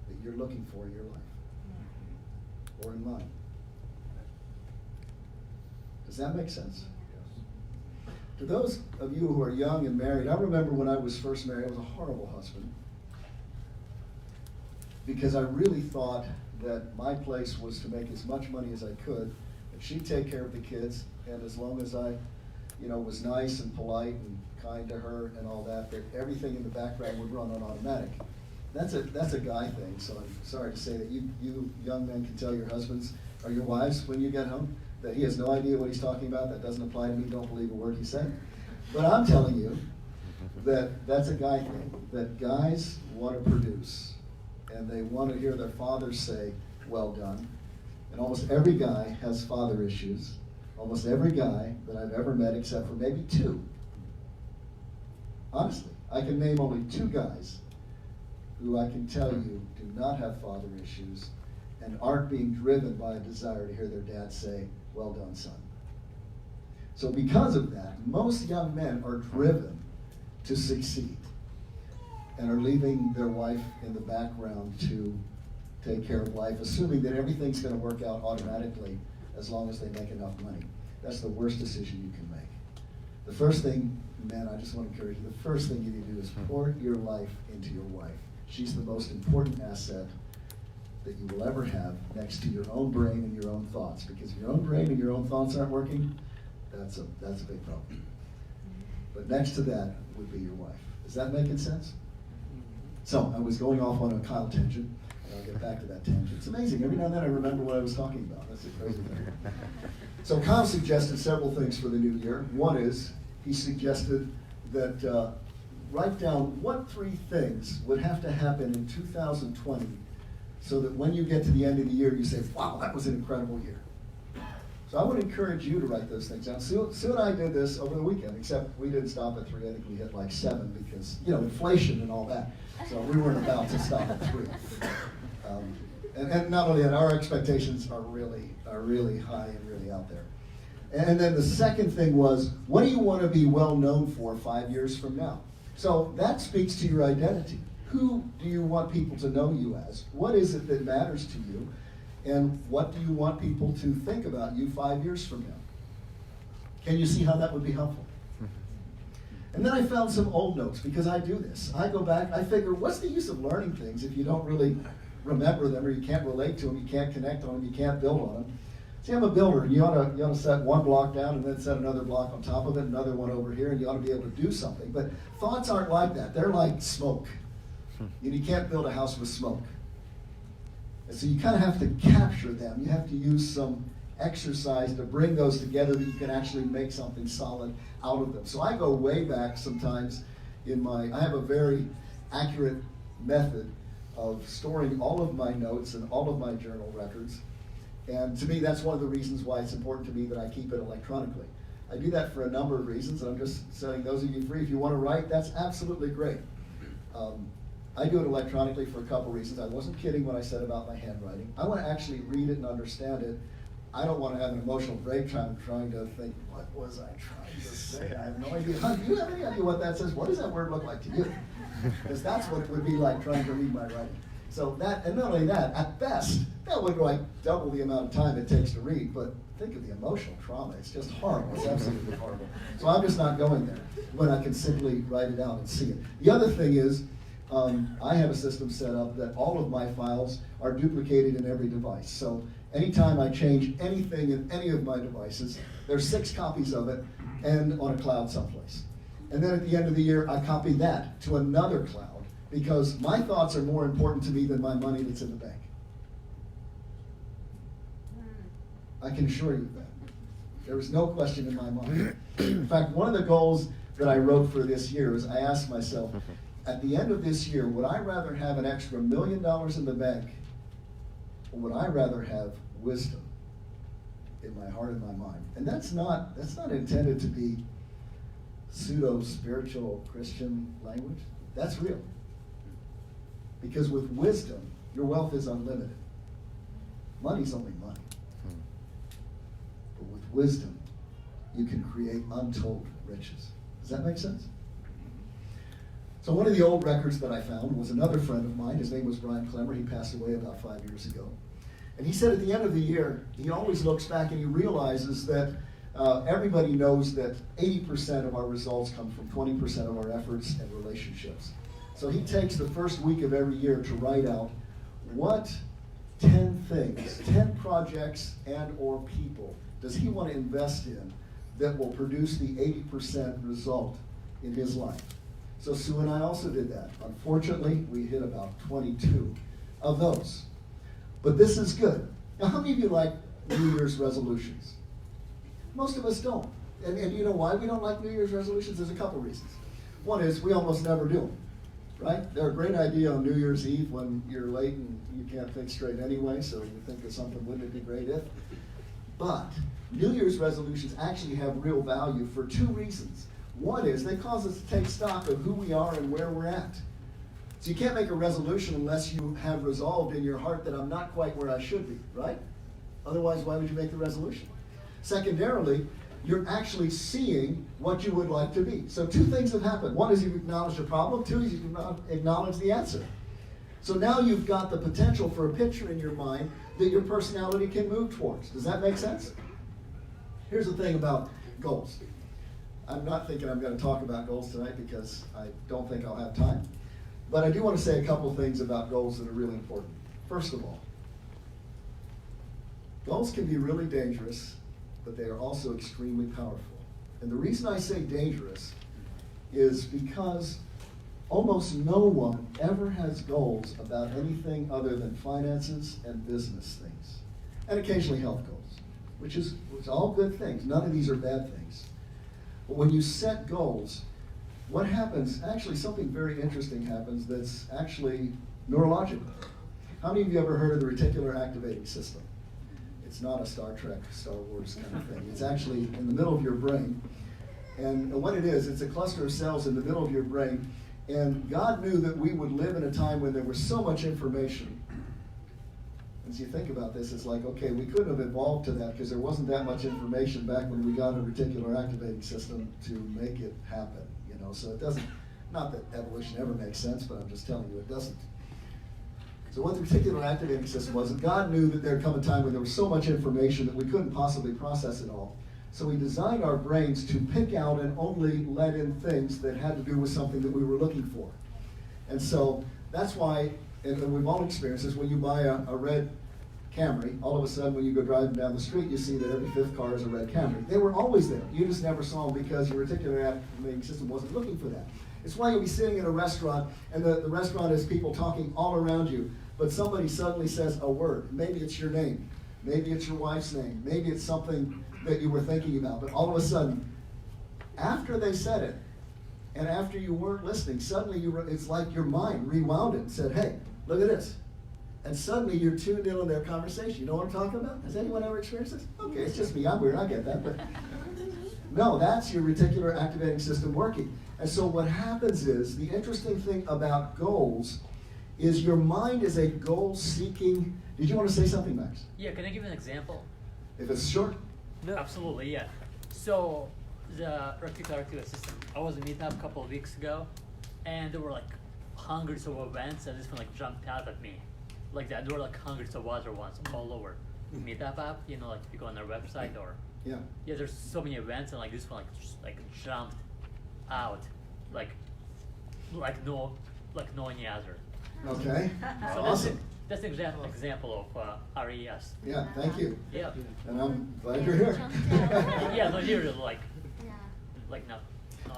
that you're looking for in your life or in mine. Does that make sense? To those of you who are young and married, I remember when I was first married, I was a horrible husband because I really thought that my place was to make as much money as I could, and she'd take care of the kids, and as long as I, was nice and polite and kind to her and all that, that everything in the background would run on automatic. That's a guy thing, so I'm sorry to say that you young men can tell your husbands or your wives when you get home that he has no idea what he's talking about. That doesn't apply to me. Don't believe a word he said. But I'm telling you that that's a guy thing, that guys want to produce, and they want to hear their fathers say, well done. And almost every guy has father issues. Almost every guy that I've ever met, except for maybe 2. Honestly, I can name only 2 guys who I can tell you do not have father issues and aren't being driven by a desire to hear their dad say, well done, son. So because of that, most young men are driven to succeed and are leaving their wife in the background to take care of life, assuming that everything's going to work out automatically as long as they make enough money. That's the worst decision you can make. The first thing, men, I just want to encourage you, the first thing you need to do is pour your life into your wife. She's the most important asset that you will ever have next to your own brain and your own thoughts. Because if your own brain and your own thoughts aren't working, that's a big problem. But next to that would be your wife. Is that making sense? So I was going off on a Kyle tangent, and I'll get back to that tangent. It's amazing. Every now and then I remember what I was talking about. That's a crazy thing. So Kyle suggested several things for the new year. One is he suggested that write down what 3 things would have to happen in 2020 so that when you get to the end of the year, you say, wow, that was an incredible year. So I would encourage you to write those things down. Sue and I did this over the weekend, except we didn't stop at 3. I think we hit like 7 because, inflation and all that. So we weren't about to stop at 3. And not only that, our expectations are really high and really out there. And then the second thing was, what do you want to be well known for 5 years from now? So that speaks to your identity. Who do you want people to know you as? What is it that matters to you? And what do you want people to think about you 5 years from now? Can you see how that would be helpful? And then I found some old notes, because I do this. I go back, I figure, what's the use of learning things if you don't really remember them, or you can't relate to them, you can't connect on them, you can't build on them? See, I'm a builder, and you ought to set one block down and then set another block on top of it, another one over here, and you ought to be able to do something. But thoughts aren't like that. They're like smoke. And you can't build a house with smoke. And so you kind of have to capture them. You have to use some exercise to bring those together that you can actually make something solid out of them. So I go way back sometimes I have a very accurate method of storing all of my notes and all of my journal records. And to me, that's one of the reasons why it's important to me that I keep it electronically. I do that for a number of reasons, and I'm just setting those of you free. If you want to write, that's absolutely great. I do it electronically for a couple reasons. I wasn't kidding when I said about my handwriting. I want to actually read it and understand it. I don't want to have an emotional break time trying to think, what was I trying to say? I have no idea. Do you have any idea what that says? What does that word look like to you? Because that's what it would be like trying to read my writing. So that, and not only that, at best, that would like double the amount of time it takes to read, but think of the emotional trauma. It's just horrible. It's absolutely horrible. So I'm just not going there when I can simply write it out and see it. The other thing is, I have a system set up that all of my files are duplicated in every device. So anytime I change anything in any of my devices, there's 6 copies of it and on a cloud someplace. And then at the end of the year, I copy that to another cloud because my thoughts are more important to me than my money that's in the bank. I can assure you that. There is no question in my mind. In fact, one of the goals that I wrote for this year is I asked myself, at the end of this year, would I rather have an extra $1 million in the bank, or would I rather have wisdom in my heart and my mind? And that's not intended to be pseudo-spiritual Christian language. That's real. Because with wisdom, your wealth is unlimited. Money's only money. But with wisdom, you can create untold riches. Does that make sense? So one of the old records that I found was another friend of mine. His name was Brian Clemmer. He passed away about 5 years ago. And he said at the end of the year, he always looks back and he realizes that everybody knows that 80% of our results come from 20% of our efforts and relationships. So he takes the first week of every year to write out what 10 things, 10 projects and or people does he want to invest in that will produce the 80% result in his life. So Sue and I also did that. Unfortunately, we hit about 22 of those. But this is good. Now, how many of you like New Year's resolutions? Most of us don't. And you know why we don't like New Year's resolutions? There's a couple reasons. One is we almost never do them, right? They're a great idea on New Year's Eve when you're late and you can't think straight anyway, so you think of something, wouldn't it be great if? But New Year's resolutions actually have real value for two reasons. One is they cause us to take stock of who we are and where we're at. So you can't make a resolution unless you have resolved in your heart that I'm not quite where I should be, right? Otherwise, why would you make the resolution? Secondarily, you're actually seeing what you would like to be. So two things have happened. One is you've acknowledged a problem. Two is you've acknowledged the answer. So now you've got the potential for a picture in your mind that your personality can move towards. Does that make sense? Here's the thing about goals. I'm not thinking I'm going to talk about goals tonight because I don't think I'll have time. But I do want to say a couple things about goals that are really important. First of all, goals can be really dangerous, but they are also extremely powerful. And the reason I say dangerous is because almost no one ever has goals about anything other than finances and business things, and occasionally health goals, which is all good things. None of these are bad things. But when you set goals, what happens, actually something very interesting happens that's actually neurological. How many of you ever heard of the reticular activating system? It's not a Star Trek, Star Wars kind of thing. It's actually in the middle of your brain. And what it is, it's a cluster of cells in the middle of your brain. And God knew that we would live in a time when there was so much information. As you think about this, it's like, okay, we couldn't have evolved to that because there wasn't that much information back when we got a reticular activating system to make it happen. You know, so it doesn't, not that evolution ever makes sense, but I'm just telling you it doesn't. So what the reticular activating system was, God knew that there'd come a time when there was so much information that we couldn't possibly process it all. So he designed our brains to pick out and only let in things that had to do with something that we were looking for. And so that's why, and we've all experienced this, when you buy a red Camry, all of a sudden when you go driving down the street, you see that every fifth car is a red Camry. They were always there. You just never saw them because your reticular activating system wasn't looking for that. It's why you'll be sitting in a restaurant, and the restaurant has people talking all around you, but somebody suddenly says a word. Maybe it's your name. Maybe it's your wife's name. Maybe it's something that you were thinking about. But all of a sudden, after they said it, and after you weren't listening, suddenly it's like your mind rewound it and said, hey, look at this. And suddenly you're tuned in on their conversation. You know what I'm talking about? Has anyone ever experienced this? Okay, it's just me. I'm weird. I get that. But no, that's your reticular activating system working. And so what happens is, the interesting thing about goals is your mind is a goal-seeking. Did you want to say something, Max? Yeah, can I give an example? If it's short. No. Absolutely, yeah. So, the reticular activating system, I was in meetup a couple of weeks ago, and there were like hundreds of events, and this one like jumped out at me. Like that, there were like hundreds of other ones all over. Meetup app, you know, like if you go on their website or yeah, there's so many events, and like this one like just like jumped out, like no any other. Okay. So Awesome. That's an example of RES. Yeah, thank you. Yeah. And I'm glad you're here. Yeah, no, you're like no.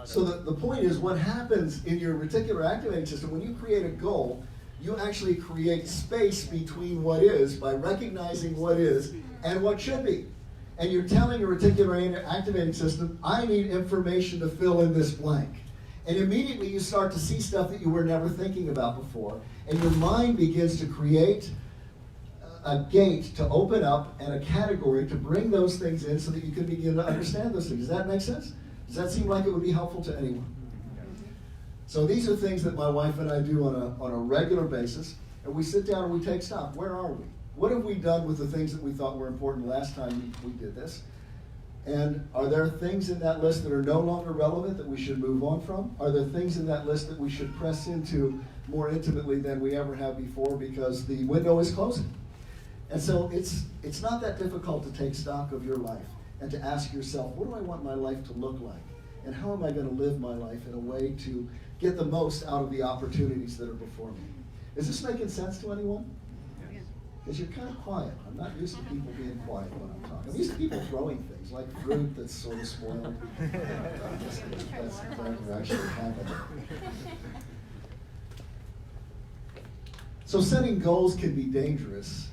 So the point is, what happens in your reticular activating system, when you create a goal, you actually create space between what is by recognizing what is and what should be. And you're telling your reticular activating system, I need information to fill in this blank. And immediately you start to see stuff that you were never thinking about before. And your mind begins to create a gate to open up and a category to bring those things in so that you can begin to understand those things. Does that make sense? Does that seem like it would be helpful to anyone? So these are things that my wife and I do on a regular basis. And we sit down and we take stock. Where are we? What have we done with the things that we thought were important last time we did this? And are there things in that list that are no longer relevant that we should move on from? Are there things in that list that we should press into more intimately than we ever have before because the window is closing? And so it's not that difficult to take stock of your life and to ask yourself, what do I want my life to look like? And how am I going to live my life in a way to get the most out of the opportunities that are before me? Is this making sense to anyone? Because you're kind of quiet. I'm not used to people being quiet when I'm talking. I'm used to people throwing things, like fruit that's sort of spoiled. That's never actually happened. So setting goals can be dangerous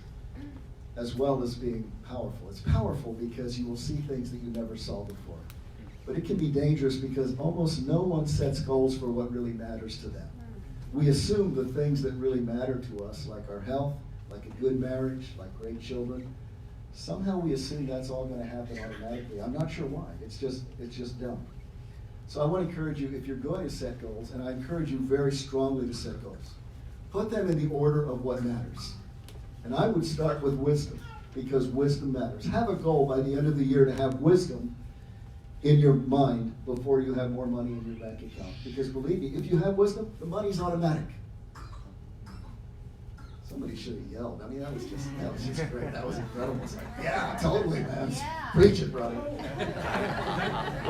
as well as being powerful. It's powerful because you will see things that you never saw before. But it can be dangerous because almost no one sets goals for what really matters to them. We assume the things that really matter to us, like our health, like a good marriage, like great children, somehow we assume that's all going to happen automatically. I'm not sure why. It's just dumb. So I want to encourage you, if you're going to set goals, and I encourage you very strongly to set goals, put them in the order of what matters. And I would start with wisdom, because wisdom matters. Have a goal by the end of the year to have wisdom in your mind before you have more money in your bank account. Because believe me, if you have wisdom, the money's automatic. Somebody should have yelled. I mean, that was just great. That was incredible. It's like, yeah, totally, man. Yeah. Preach it, brother.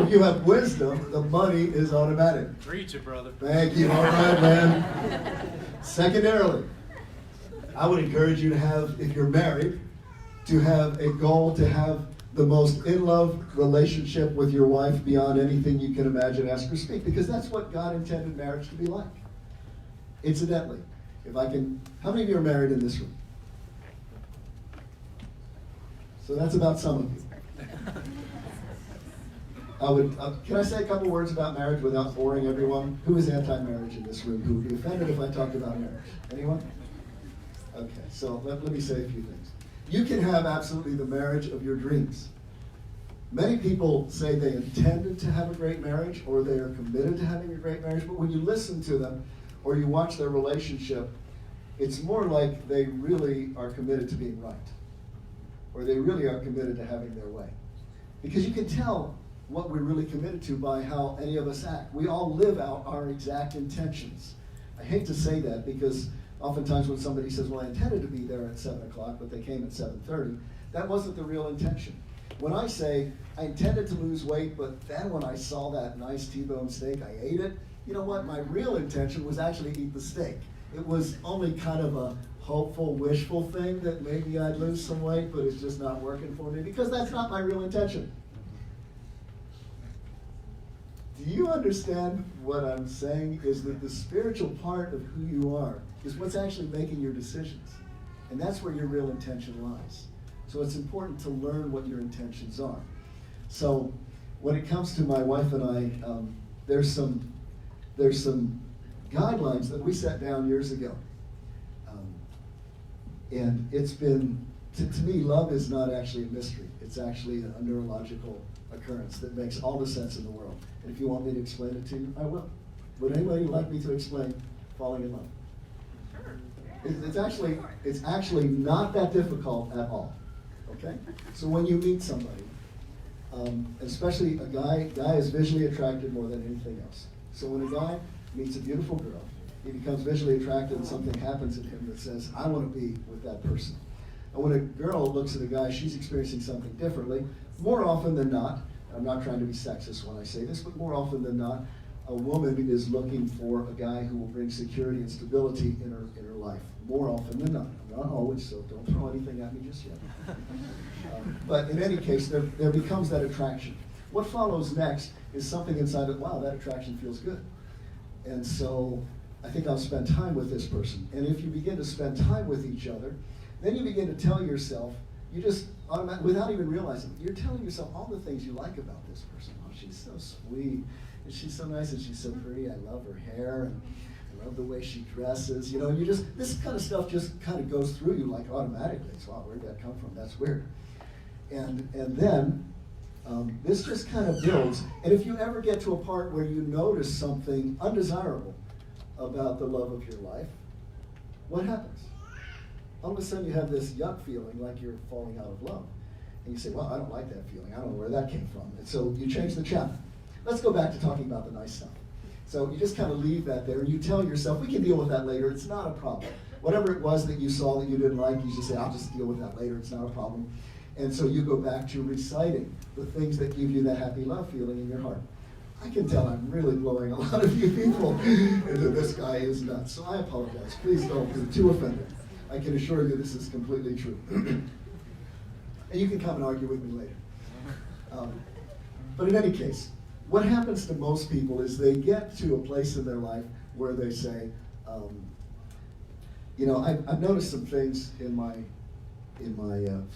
If you have wisdom, the money is automatic. Preach it, brother. Thank you. All right, man. Secondarily, I would encourage you to have, if you're married, to have a goal to have the most in-love relationship with your wife beyond anything you can imagine, ask, or speak, because that's what God intended marriage to be like. Incidentally, if I can, how many of you are married in this room? So that's about some of you. Can I say a couple words about marriage without boring everyone? Who is anti-marriage in this room? Who would be offended if I talked about marriage? Anyone? Okay, so let me say a few things. You can have absolutely the marriage of your dreams. Many people say they intended to have a great marriage or they are committed to having a great marriage, but when you listen to them or you watch their relationship, it's more like they really are committed to being right, or they really are committed to having their way. Because you can tell what we're really committed to by how any of us act. We all live out our exact intentions. I hate to say that because oftentimes when somebody says, well, I intended to be there at 7 o'clock, but they came at 7:30, that wasn't the real intention. When I say, I intended to lose weight, but then when I saw that nice T-bone steak, I ate it, you know what? My real intention was actually eat the steak. It was only kind of a hopeful, wishful thing that maybe I'd lose some weight, but it's just not working for me because that's not my real intention. Do you understand what I'm saying? Is that the spiritual part of who you are is what's actually making your decisions. And that's where your real intention lies. So it's important to learn what your intentions are. So when it comes to my wife and I, there's some guidelines that we set down years ago. And it's been, to me, love is not actually a mystery. It's actually a neurological occurrence that makes all the sense in the world. And if you want me to explain it to you, I will. Would anybody like me to explain falling in love? Sure. It's actually not that difficult at all. Okay? So when you meet somebody, especially a guy is visually attracted more than anything else. So when a guy meets a beautiful girl, he becomes visually attracted and something happens in him that says, I want to be with that person. And when a girl looks at a guy, she's experiencing something differently. More often than not, I'm not trying to be sexist when I say this, but more often than not, a woman is looking for a guy who will bring security and stability in her life. More often than not. Not always, so don't throw anything at me just yet. But in any case, there becomes that attraction. What follows next is something inside of, wow, that attraction feels good. And so I think I'll spend time with this person. And if you begin to spend time with each other, then you begin to tell yourself, you just automatically, without even realizing it, you're telling yourself all the things you like about this person. Oh, she's so sweet, and she's so nice, and she's so pretty. I love her hair, and I love the way she dresses. You know, and you just, this kind of stuff just kind of goes through you like automatically. It's, wow, where'd that come from? That's weird. And then this just kind of builds. And if you ever get to a part where you notice something undesirable about the love of your life, what happens? all of a sudden you have this yuck feeling like you're falling out of love. And you say, well, I don't like that feeling. I don't know where that came from. And so you change the chapter. Let's go back to talking about the nice stuff. So you just kind of leave that there, and you tell yourself, we can deal with that later. It's not a problem. Whatever it was that you saw that you didn't like, you just say, I'll just deal with that later. It's not a problem. And so you go back to reciting the things that give you that happy love feeling in your heart. I can tell I'm really blowing a lot of you people into this guy is nuts. So I apologize. Please don't be too offended. I can assure you this is completely true. And you can come and argue with me later. But in any case, what happens to most people is they get to a place in their life where they say, I've noticed some things in my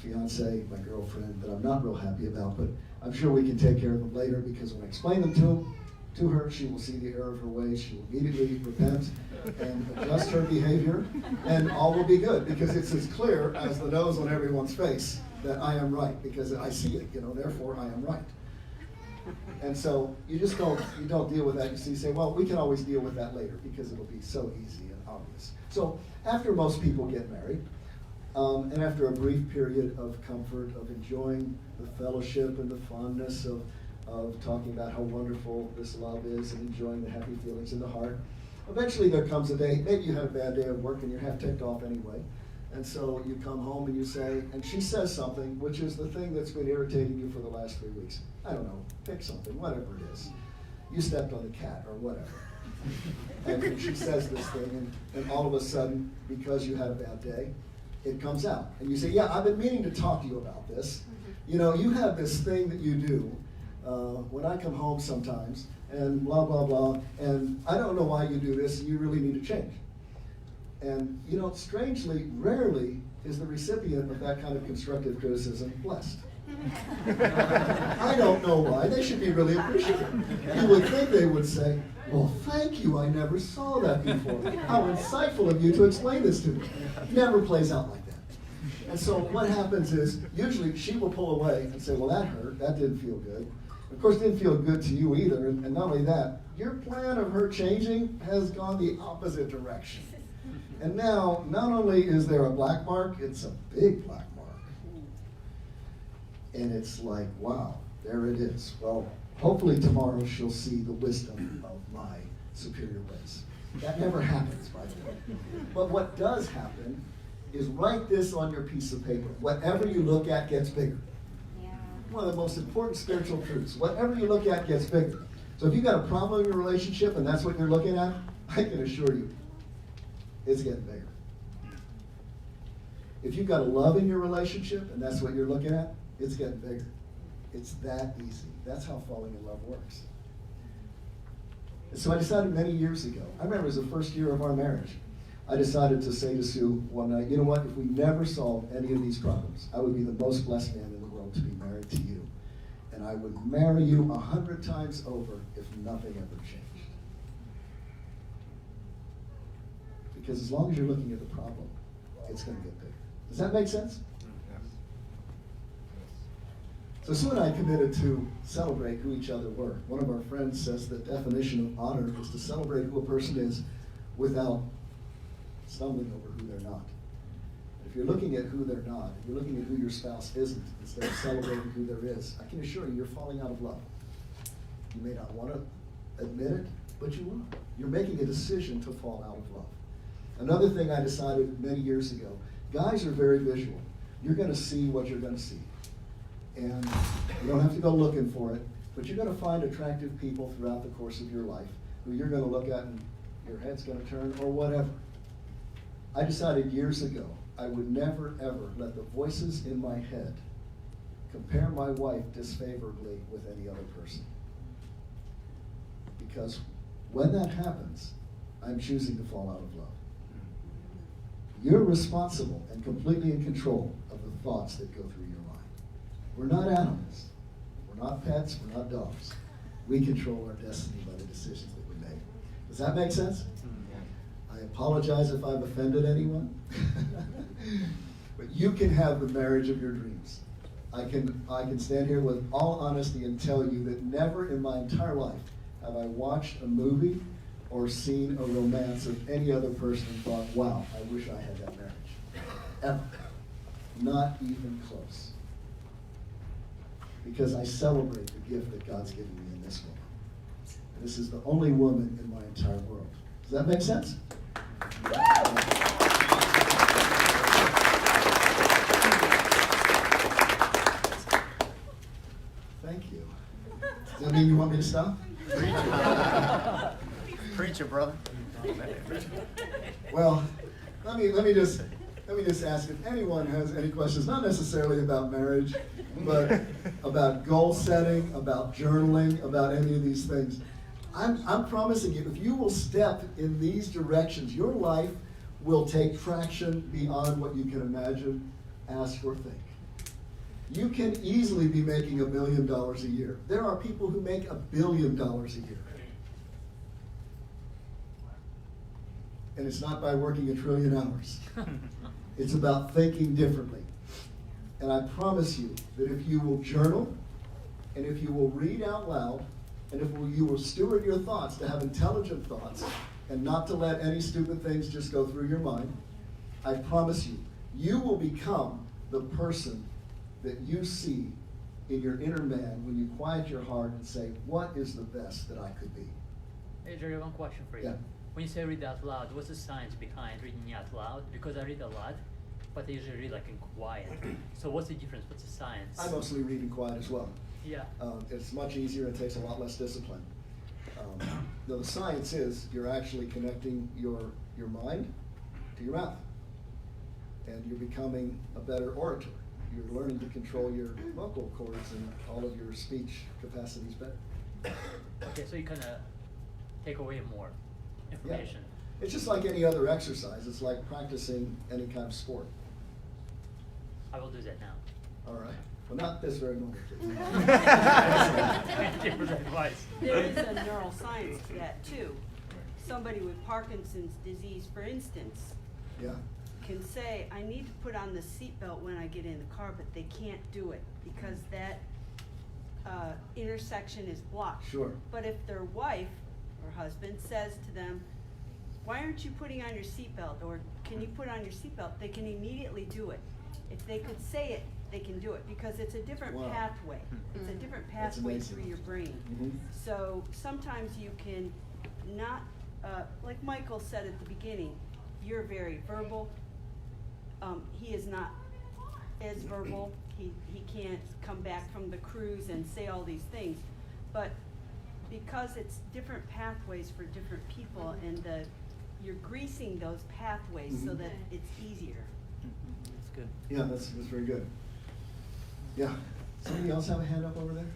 fiance, my girlfriend, that I'm not real happy about, but I'm sure we can take care of them later, because when I explain them to her, she will see the error of her ways, she will immediately repent and adjust her behavior, and all will be good, because it's as clear as the nose on everyone's face that I am right, because I see it, therefore I am right. And so you don't deal with that. You say, well, we can always deal with that later, because it'll be so easy and obvious. So after most people get married, and after a brief period of comfort, of enjoying the fellowship and the fondness of talking about how wonderful this love is and enjoying the happy feelings in the heart, eventually there comes a day, maybe you had a bad day of work and you're half ticked off anyway, and so you come home and you say, and she says something, which is the thing that's been irritating you for the last 3 weeks. I don't know, pick something, whatever it is. You stepped on the cat or whatever. And she says this thing, and all of a sudden, because you had a bad day, it comes out. And you say, yeah, I've been meaning to talk to you about this. You have this thing that you do when I come home sometimes, and blah, blah, blah, and I don't know why you do this, and you really need to change. And, strangely, rarely is the recipient of that kind of constructive criticism blessed. I don't know why. They should be really appreciative. You would think they would say, well, thank you, I never saw that before. How insightful of you to explain this to me. It never plays out like that. And so what happens is, usually she will pull away and say, well, that hurt, that didn't feel good. Of course, it didn't feel good to you either, and not only that, your plan of her changing has gone the opposite direction. And now, not only is there a black mark, it's a big black mark. And it's like, wow, there it is. Well, hopefully tomorrow she'll see the wisdom of my superior ways. That never happens, by the way. But what does happen is write this on your piece of paper. Whatever you look at gets bigger. Yeah. One of the most important spiritual truths. Whatever you look at gets bigger. So if you've got a problem in your relationship and that's what you're looking at, I can assure you, it's getting bigger. If you've got a love in your relationship and that's what you're looking at, it's getting bigger. It's that easy. That's how falling in love works. And so I decided many years ago, I remember it was the first year of our marriage, I decided to say to Sue one night, you know what, if we never solved any of these problems, I would be the most blessed man in the world to be married to you. And I would marry you 100 times over if nothing ever changed. Because as long as you're looking at the problem, it's going to get bigger. Does that make sense? So Sue and I committed to celebrate who each other were. One of our friends says the definition of honor is to celebrate who a person is without stumbling over who they're not. If you're looking at who they're not, if you're looking at who your spouse isn't, instead of celebrating who there is, I can assure you, you're falling out of love. You may not want to admit it, but you are. You're making a decision to fall out of love. Another thing I decided many years ago, guys are very visual. You're going to see what you're going to see. And you don't have to go looking for it, but you're going to find attractive people throughout the course of your life who you're going to look at and your head's going to turn or whatever. I decided years ago I would never ever let the voices in my head compare my wife disfavorably with any other person. Because when that happens, I'm choosing to fall out of love. You're responsible and completely in control of the thoughts that go through your mind. We're not animals. We're not pets. We're not dogs. We control our destiny by the decisions that we make. Does that make sense? I apologize if I've offended anyone. But you can have the marriage of your dreams. I can stand here with all honesty and tell you that never in my entire life have I watched a movie or seen a romance of any other person and thought, wow, I wish I had that marriage. ever. Not even close. Because I celebrate the gift that God's given me in this woman. And this is the only woman in my entire world. Does that make sense? Thank you. Does that mean you want me to stop? Preacher, brother. Well, let me just ask if anyone has any questions, not necessarily about marriage, but about goal setting, about journaling, about any of these things. I'm promising you, if you will step in these directions, your life will take traction beyond what you can imagine, ask, or think. You can easily be making $1 million a year. There are people who make $1 billion a year. And it's not by working 1 trillion hours. It's about thinking differently. And I promise you that if you will journal, and if you will read out loud, and if you will steward your thoughts to have intelligent thoughts, and not to let any stupid things just go through your mind, I promise you, you will become the person that you see in your inner man when you quiet your heart and say, what is the best that I could be? Hey, Jerry, one question for you. Yeah. When you say read out loud, what's the science behind reading out loud? Because I read a lot, but I usually read like in quiet. So what's the difference? What's the science? I mostly read in quiet as well. Yeah. It's much easier and takes a lot less discipline. Though the science is you're actually connecting your mind to your mouth. And you're becoming a better orator. You're learning to control your vocal cords and all of your speech capacities better. Okay, so you kind of take away more information. Yeah. It's just like any other exercise. It's like practicing any kind of sport. I will do that now. All right. Well, not this very moment, please. Thank you for the advice. There is a neuroscience to that too. Somebody with Parkinson's disease, for instance, Yeah. can say, I need to put on the seatbelt when I get in the car, but they can't do it because that intersection is blocked. Sure. But if their wife or husband says to them, why aren't you putting on your seatbelt, or can you put on your seatbelt, they can immediately do it. If they could say it, they can do it because it's a different Wow. pathway. It's a different That's pathway amazing. through your brain. Mhm. So sometimes you can not, like Michael said at the beginning, you're very verbal. He is not as verbal. He can't come back from the cruise and say all these things. But because it's different pathways for different people, and you're greasing those pathways so Mhm. that it's easier. That's good. Yeah, that's very good. Yeah. Somebody else have a hand up over there?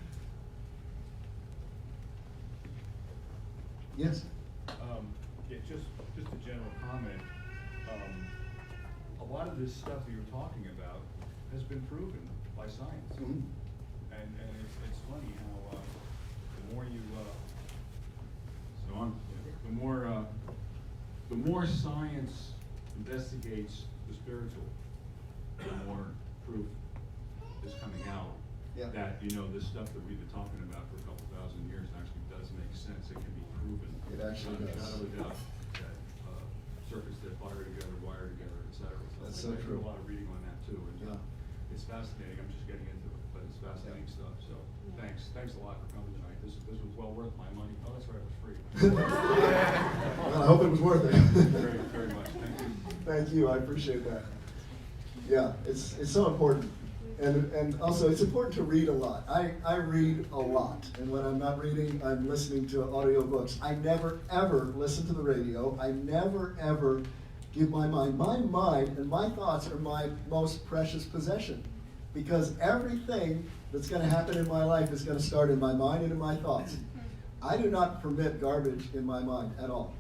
Yes? Yeah, just a general comment. A lot of this stuff that you're talking about has been proven by science. Mhm. And it's funny how the more you the more science investigates the spiritual, the more proof is coming out Yeah. that this stuff that we've been talking about for a couple thousand years actually does make sense. It can be proven. It actually without a does. shadow of a doubt that circuits that fire together, wire together, et cetera. That's I so do true. a lot of reading on that too, and Yeah. it's fascinating. I'm just getting into it, but it's fascinating stuff. So thanks a lot for coming tonight. This was well worth my money. Oh, that's right, it was free. Well, I hope it was worth it. very, very much. Thank you. Thank you, I appreciate that. Yeah, it's so important. And also, it's important to read a lot. I read a lot, and when I'm not reading, I'm listening to audiobooks. I never, ever listen to the radio. I never, ever give my mind and my thoughts are my most precious possession, because everything that's going to happen in my life is going to start in my mind and in my thoughts. I do not permit garbage in my mind at all.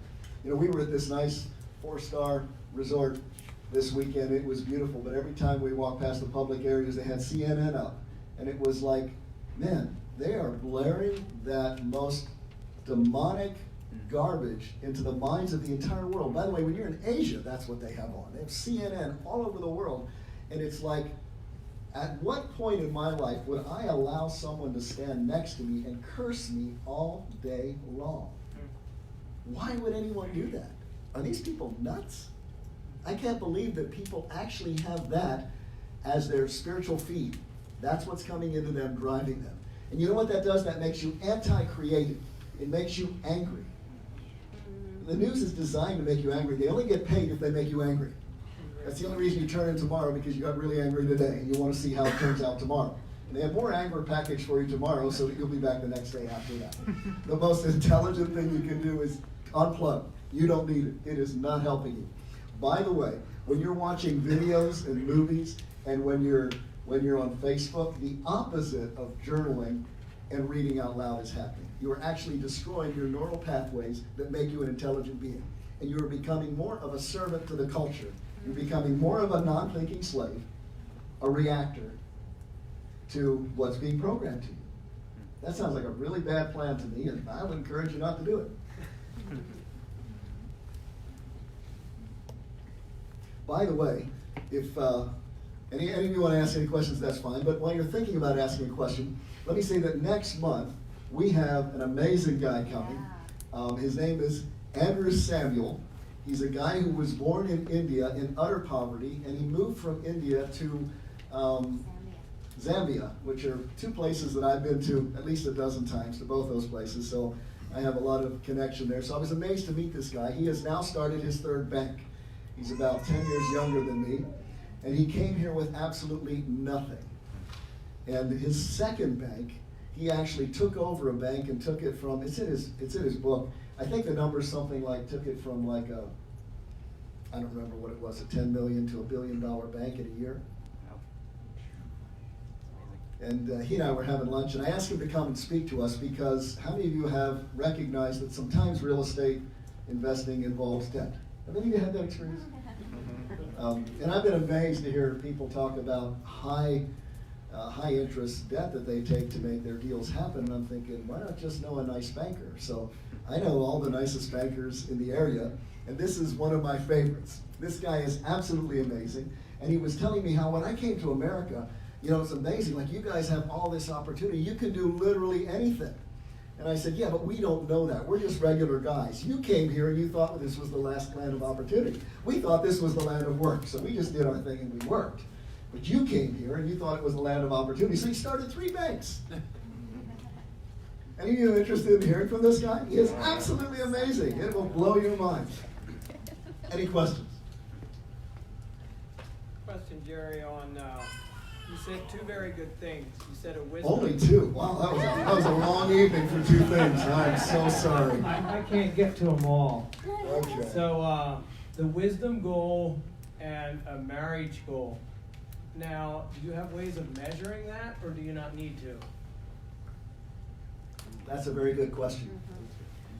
We were at this nice 4-star resort this weekend. It was beautiful, but every time we walked past the public areas, they had CNN up. And it was like, man, they are blaring that most demonic garbage into the minds of the entire world. By the way, when you're in Asia, that's what they have on. They have CNN all over the world. And it's like, at what point in my life would I allow someone to stand next to me and curse me all day long? Why would anyone do that? Are these people nuts? I can't believe that people actually have that as their spiritual feed. That's what's coming into them, driving them. And you know what that does? That makes you anti-creative. It makes you angry. The news is designed to make you angry. They only get paid if they make you angry. That's the only reason you turn in tomorrow, because you got really angry today and you want to see how it turns out tomorrow. And they have more anger packaged for you tomorrow so that you'll be back the next day after that. The most intelligent thing you can do is unplug. You don't need it. It is not helping you. By the way, when you're watching videos and movies and when you're on Facebook, the opposite of journaling and reading out loud is happening. You are actually destroying your neural pathways that make you an intelligent being. And you are becoming more of a servant to the culture. You're becoming more of a non-thinking slave, a reactor to what's being programmed to you. That sounds like a really bad plan to me, and I would encourage you not to do it. By the way, if any of you want to ask any questions, that's fine. But while you're thinking about asking a question, let me say that next month we have an amazing guy coming. His name is Andrew Samuel. He's a guy who was born in India in utter poverty, and he moved from India to Zambia, which are two places that I've been to at least a dozen times, to both those places. So I have a lot of connection there. So I was amazed to meet this guy. He has now started his third bank. He's about 10 years younger than me, and he came here with absolutely nothing. And his second bank, he actually took over a bank and took it from, it's in his book. I think the number's something like, took it from like I don't remember what it was, a $10 million to $1 billion bank in a year. And he and I were having lunch, and I asked him to come and speak to us because how many of you have recognized that sometimes real estate investing involves debt? Have any of you had that experience? And I've been amazed to hear people talk about high interest debt that they take to make their deals happen. And I'm thinking, why not just know a nice banker? So I know all the nicest bankers in the area, and this is one of my favorites. This guy is absolutely amazing. And he was telling me how when I came to America, you know, it's amazing. Like, you guys have all this opportunity. You can do literally anything. And I said, yeah, but we don't know that. We're just regular guys. You came here and you thought this was the last land of opportunity. We thought this was the land of work. So we just did our thing and we worked. But you came here and you thought it was the land of opportunity. So you started 3 banks. Any of you interested in hearing from this guy? He is absolutely amazing. It will blow your mind. Any questions? Question, Jerry, on you said 2 very good things. You said a wisdom. Only 2. Wow, that was a long evening for 2 things. I'm so sorry. I can't get to them all. Okay. So the wisdom goal and a marriage goal. Now, do you have ways of measuring that, or do you not need to? That's a very good question.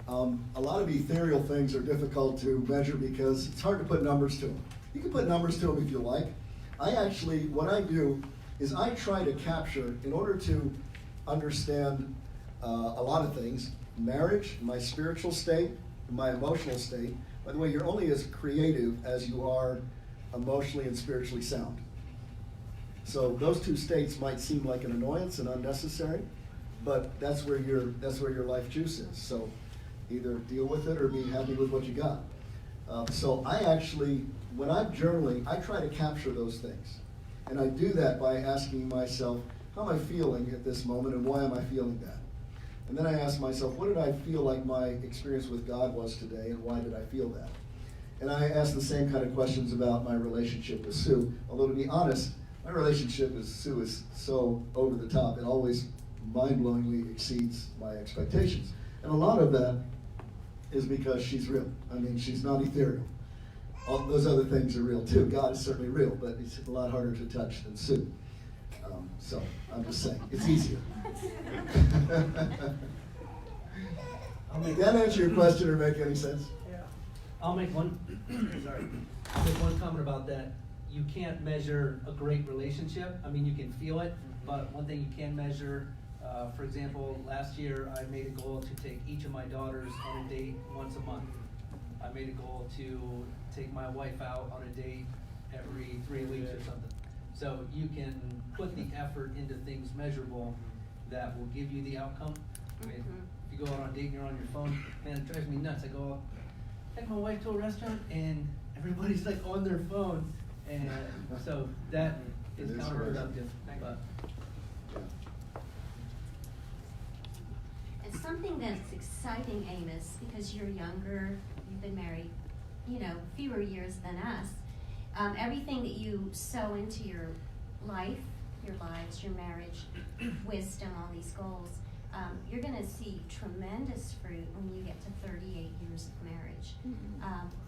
A lot of ethereal things are difficult to measure because it's hard to put numbers to them. You can put numbers to them if you like. What I do is I try to capture, in order to understand a lot of things, marriage, my spiritual state, my emotional state. By the way, you're only as creative as you are emotionally and spiritually sound. So those 2 states might seem like an annoyance and unnecessary, but that's where your life juice is. So either deal with it or be happy with what you got. So I actually, when I'm journaling, I try to capture those things. And I do that by asking myself, how am I feeling at this moment and why am I feeling that? And then I ask myself, what did I feel like my experience with God was today and why did I feel that? And I ask the same kind of questions about my relationship with Sue. Although to be honest, my relationship with Sue is so over the top. It always mind-blowingly exceeds my expectations. And a lot of that is because she's real. I mean, she's not ethereal. All those other things are real too. God is certainly real, but it's a lot harder to touch than Sue. So I'm just saying, it's easier. Did that answer your question or make any sense? Yeah. I'll make one. Sorry. I'll make one comment about that. You can't measure a great relationship. I mean, you can feel it, but one thing you can measure. For example, last year I made a goal to take each of my daughters on a date once a month. I made a goal to take my wife out on a date every 3 weeks or something. So you can put the effort into things measurable that will give you the outcome. I mean, if you go out on a date and you're on your phone, man, it drives me nuts. I go, take my wife to a restaurant and everybody's like on their phone, and so that is It is counterproductive. But It's something that's exciting, Amos, because you're younger, you've been married, fewer years than us. Everything that you sow into your life, your lives, your marriage, wisdom, all these goals, you're gonna see tremendous fruit when you get to 38 years of marriage.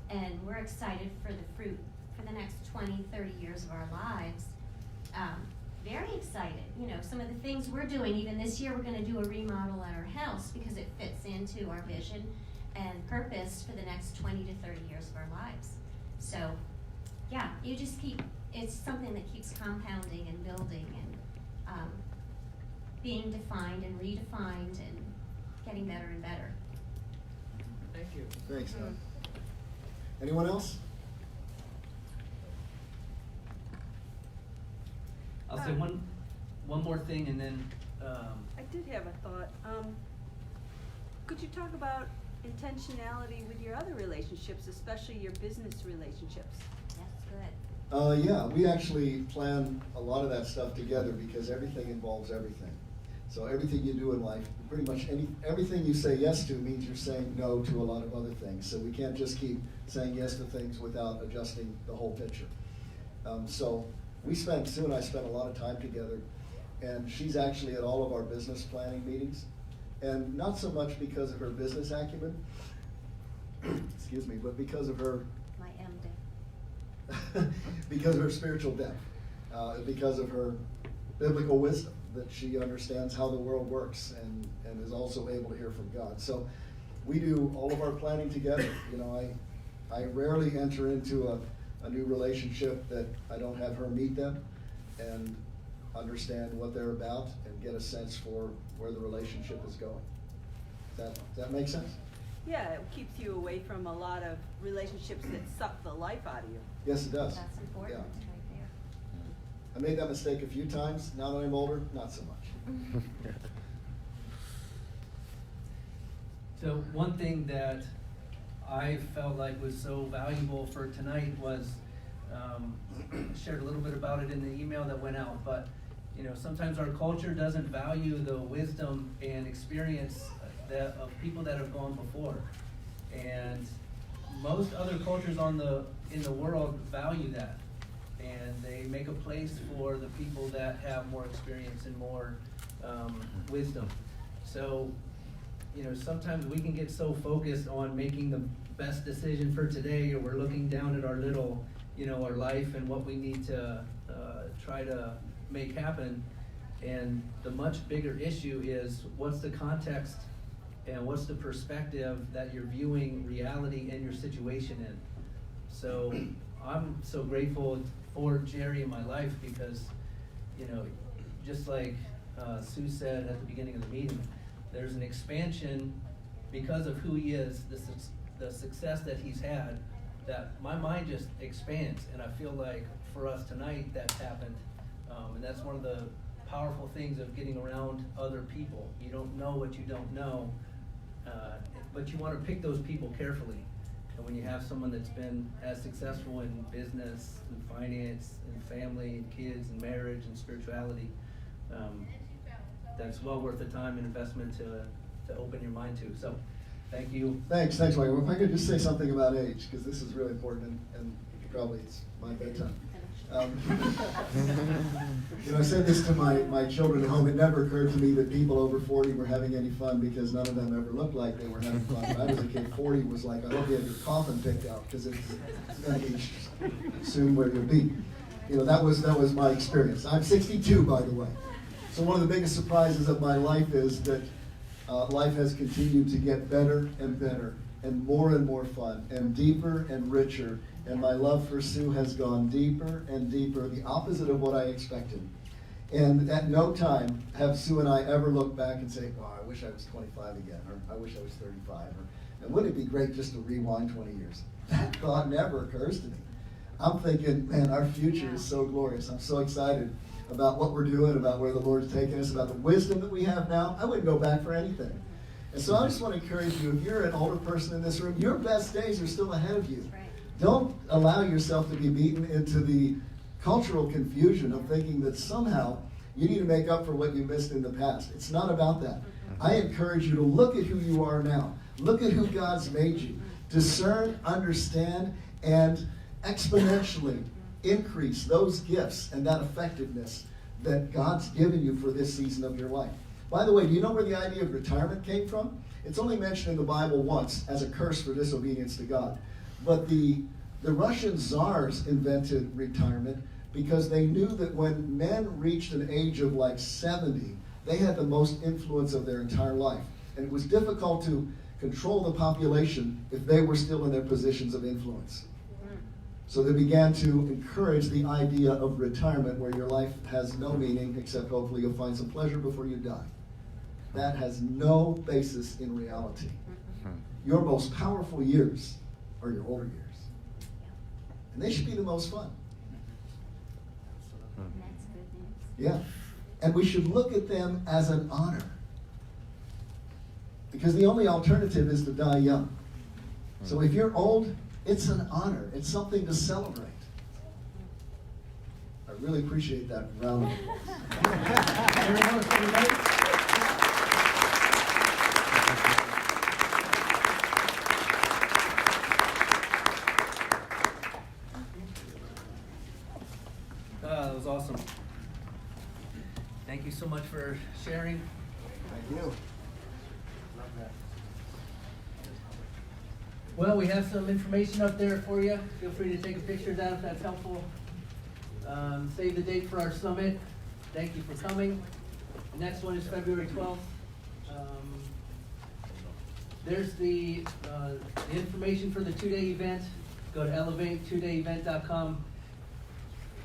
And we're excited for the fruit for the next 20, 30 years of our lives. Very excited. Some of the things we're doing, even this year, we're going to do a remodel at our house because it fits into our vision and purpose for the next 20 to 30 years of our lives. So, yeah, it's something that keeps compounding and building and being defined and redefined and getting better and better. Thank you. Thanks, Don. Anyone else? I'll say one more thing, and then I did have a thought. Could you talk about intentionality with your other relationships, especially your business relationships? That's good. Yeah, we actually plan a lot of that stuff together because everything involves everything. So everything you do in life, pretty much everything you say yes to means you're saying no to a lot of other things. So we can't just keep saying yes to things without adjusting the whole picture. So Sue and I spent a lot of time together, and she's actually at all of our business planning meetings, and not so much because of her business acumen, excuse me, but because of her My M-Day. because of her spiritual depth, because of her biblical wisdom, that she understands how the world works and is also able to hear from God. So we do all of our planning together. I rarely enter into a new relationship that I don't have her meet them and understand what they're about and get a sense for where the relationship is going. Does that make sense? Yeah, it keeps you away from a lot of relationships that suck the life out of you. Yes, it does. That's important, Yeah. right there. I made that mistake a few times. Now that I'm older, not so much. so one thing that I felt like was so valuable for tonight was shared a little bit about it in the email that went out, but sometimes our culture doesn't value the wisdom and experience of people that have gone before, and most other cultures in the world value that, and they make a place for the people that have more experience and more wisdom. So sometimes we can get so focused on making the best decision for today, or we're looking down at our little, our life and what we need to try to make happen. And the much bigger issue is what's the context and what's the perspective that you're viewing reality and your situation in. So I'm so grateful for Jerry in my life because, just like Sue said at the beginning of the meeting, there's an expansion because of who he is, the success that he's had, that my mind just expands. And I feel like for us tonight, that's happened. And that's one of the powerful things of getting around other people. You don't know what you don't know, but you want to pick those people carefully. And when you have someone that's been as successful in business and finance and family and kids and marriage and spirituality, that's well worth the time and investment to open your mind to. So, thank you. Thanks, Michael. If I could just say something about age, because this is really important, and probably it's my bedtime. I said this to my children at home. It never occurred to me that people over 40 were having any fun because none of them ever looked like they were having fun. When I was a kid, 40 was like, I hope you have your coffin picked out because it's going to be soon where you'll be. That was my experience. I'm 62, by the way. So one of the biggest surprises of my life is that life has continued to get better and better and more fun and deeper and richer. And my love for Sue has gone deeper and deeper, the opposite of what I expected. And at no time have Sue and I ever looked back and say, oh, I wish I was 25 again, or I wish I was 35, and wouldn't it be great just to rewind 20 years? That thought never occurs to me. I'm thinking, man, our future is so glorious. I'm so excited about what we're doing, about where the Lord's taking us, about the wisdom that we have now. I wouldn't go back for anything. And so I just want to encourage you, if you're an older person in this room, your best days are still ahead of you. Right. Don't allow yourself to be beaten into the cultural confusion of thinking that somehow you need to make up for what you missed in the past. It's not about that. I encourage you to look at who you are now. Look at who God's made you. Discern, understand, and exponentially increase those gifts and that effectiveness that God's given you for this season of your life. By the way, do you know where the idea of retirement came from? It's only mentioned in the Bible once as a curse for disobedience to God. But the Russian czars invented retirement because they knew that when men reached an age of like 70, they had the most influence of their entire life. And it was difficult to control the population if they were still in their positions of influence. So they began to encourage the idea of retirement where your life has no meaning except hopefully you'll find some pleasure before you die. That has no basis in reality. Your most powerful years are your older years. And they should be the most fun. That's good news. Yeah. And we should look at them as an honor. Because the only alternative is to die young. So if you're old, it's an honor. It's something to celebrate. I really appreciate that round of applause. That was awesome. Thank you so much for sharing. Thank you. Well, we have some information up there for you. Feel free to take a picture of that if that's helpful. Save the date for our summit. Thank you for coming. The next one is February 12th. There's the information for the 2-day event. Go to elevate2dayevent.com.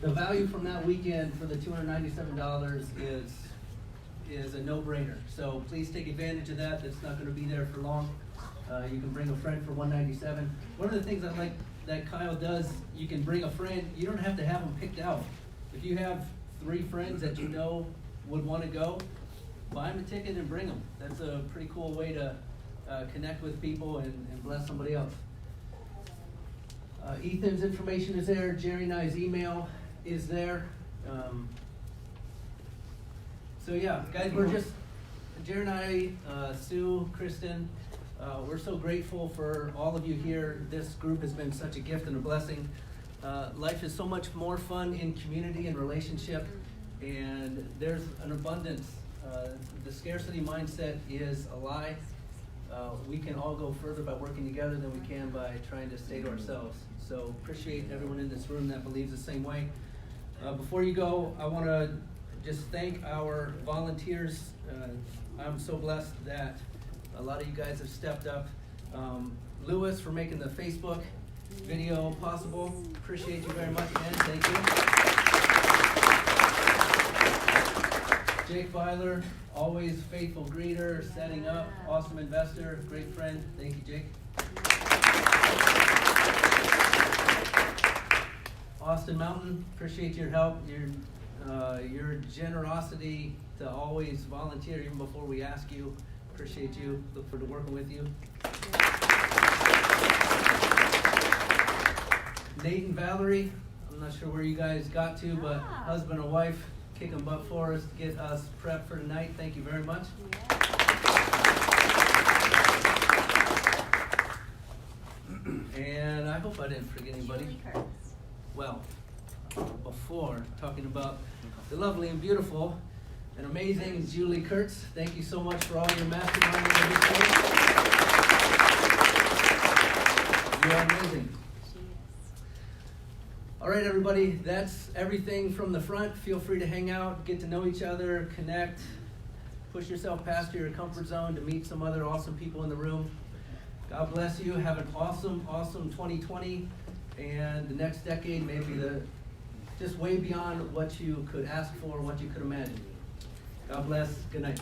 The value from that weekend for the $297 is a no-brainer. So please take advantage of that. That's not going to be there for long. You can bring a friend for $197. One of the things I like that Kyle does, you can bring a friend. You don't have to have them picked out. If you have 3 friends that you know would want to go, buy them a ticket and bring them. That's a pretty cool way to connect with people and bless somebody else. Ethan's information is there. Jerry and I's email is there. So yeah, guys, we're just, Jerry and I, Sue, Kristen, we're so grateful for all of you here. This group has been such a gift and a blessing. Life is so much more fun in community and relationship, and there's an abundance. The scarcity mindset is a lie. We can all go further by working together than we can by trying to stay to ourselves. So appreciate everyone in this room that believes the same way. Before you go, I want to just thank our volunteers. I'm so blessed that a lot of you guys have stepped up. Lewis for making the Facebook video possible. Appreciate you very much, man. Thank you. Jake Weiler, always faithful greeter, setting up, awesome investor, great friend. Thank you, Jake. Austin Mountain, appreciate your help, your generosity to always volunteer even before we ask you. Appreciate you. Look forward to working with you. Nate and Valerie, I'm not sure where you guys got to, but husband and wife kicking butt for us to get us prepped for tonight. Thank you very much. And I hope I didn't forget anybody. Well, before talking about the lovely and beautiful and amazing Julie Kurtz, thank you so much for all your masterminding of this. You are amazing. All right, everybody, that's everything from the front. Feel free to hang out, get to know each other, connect, push yourself past your comfort zone to meet some other awesome people in the room. God bless you. Have an awesome, awesome 2020. And the next decade may be just way beyond what you could ask for, what you could imagine. God bless. Good night.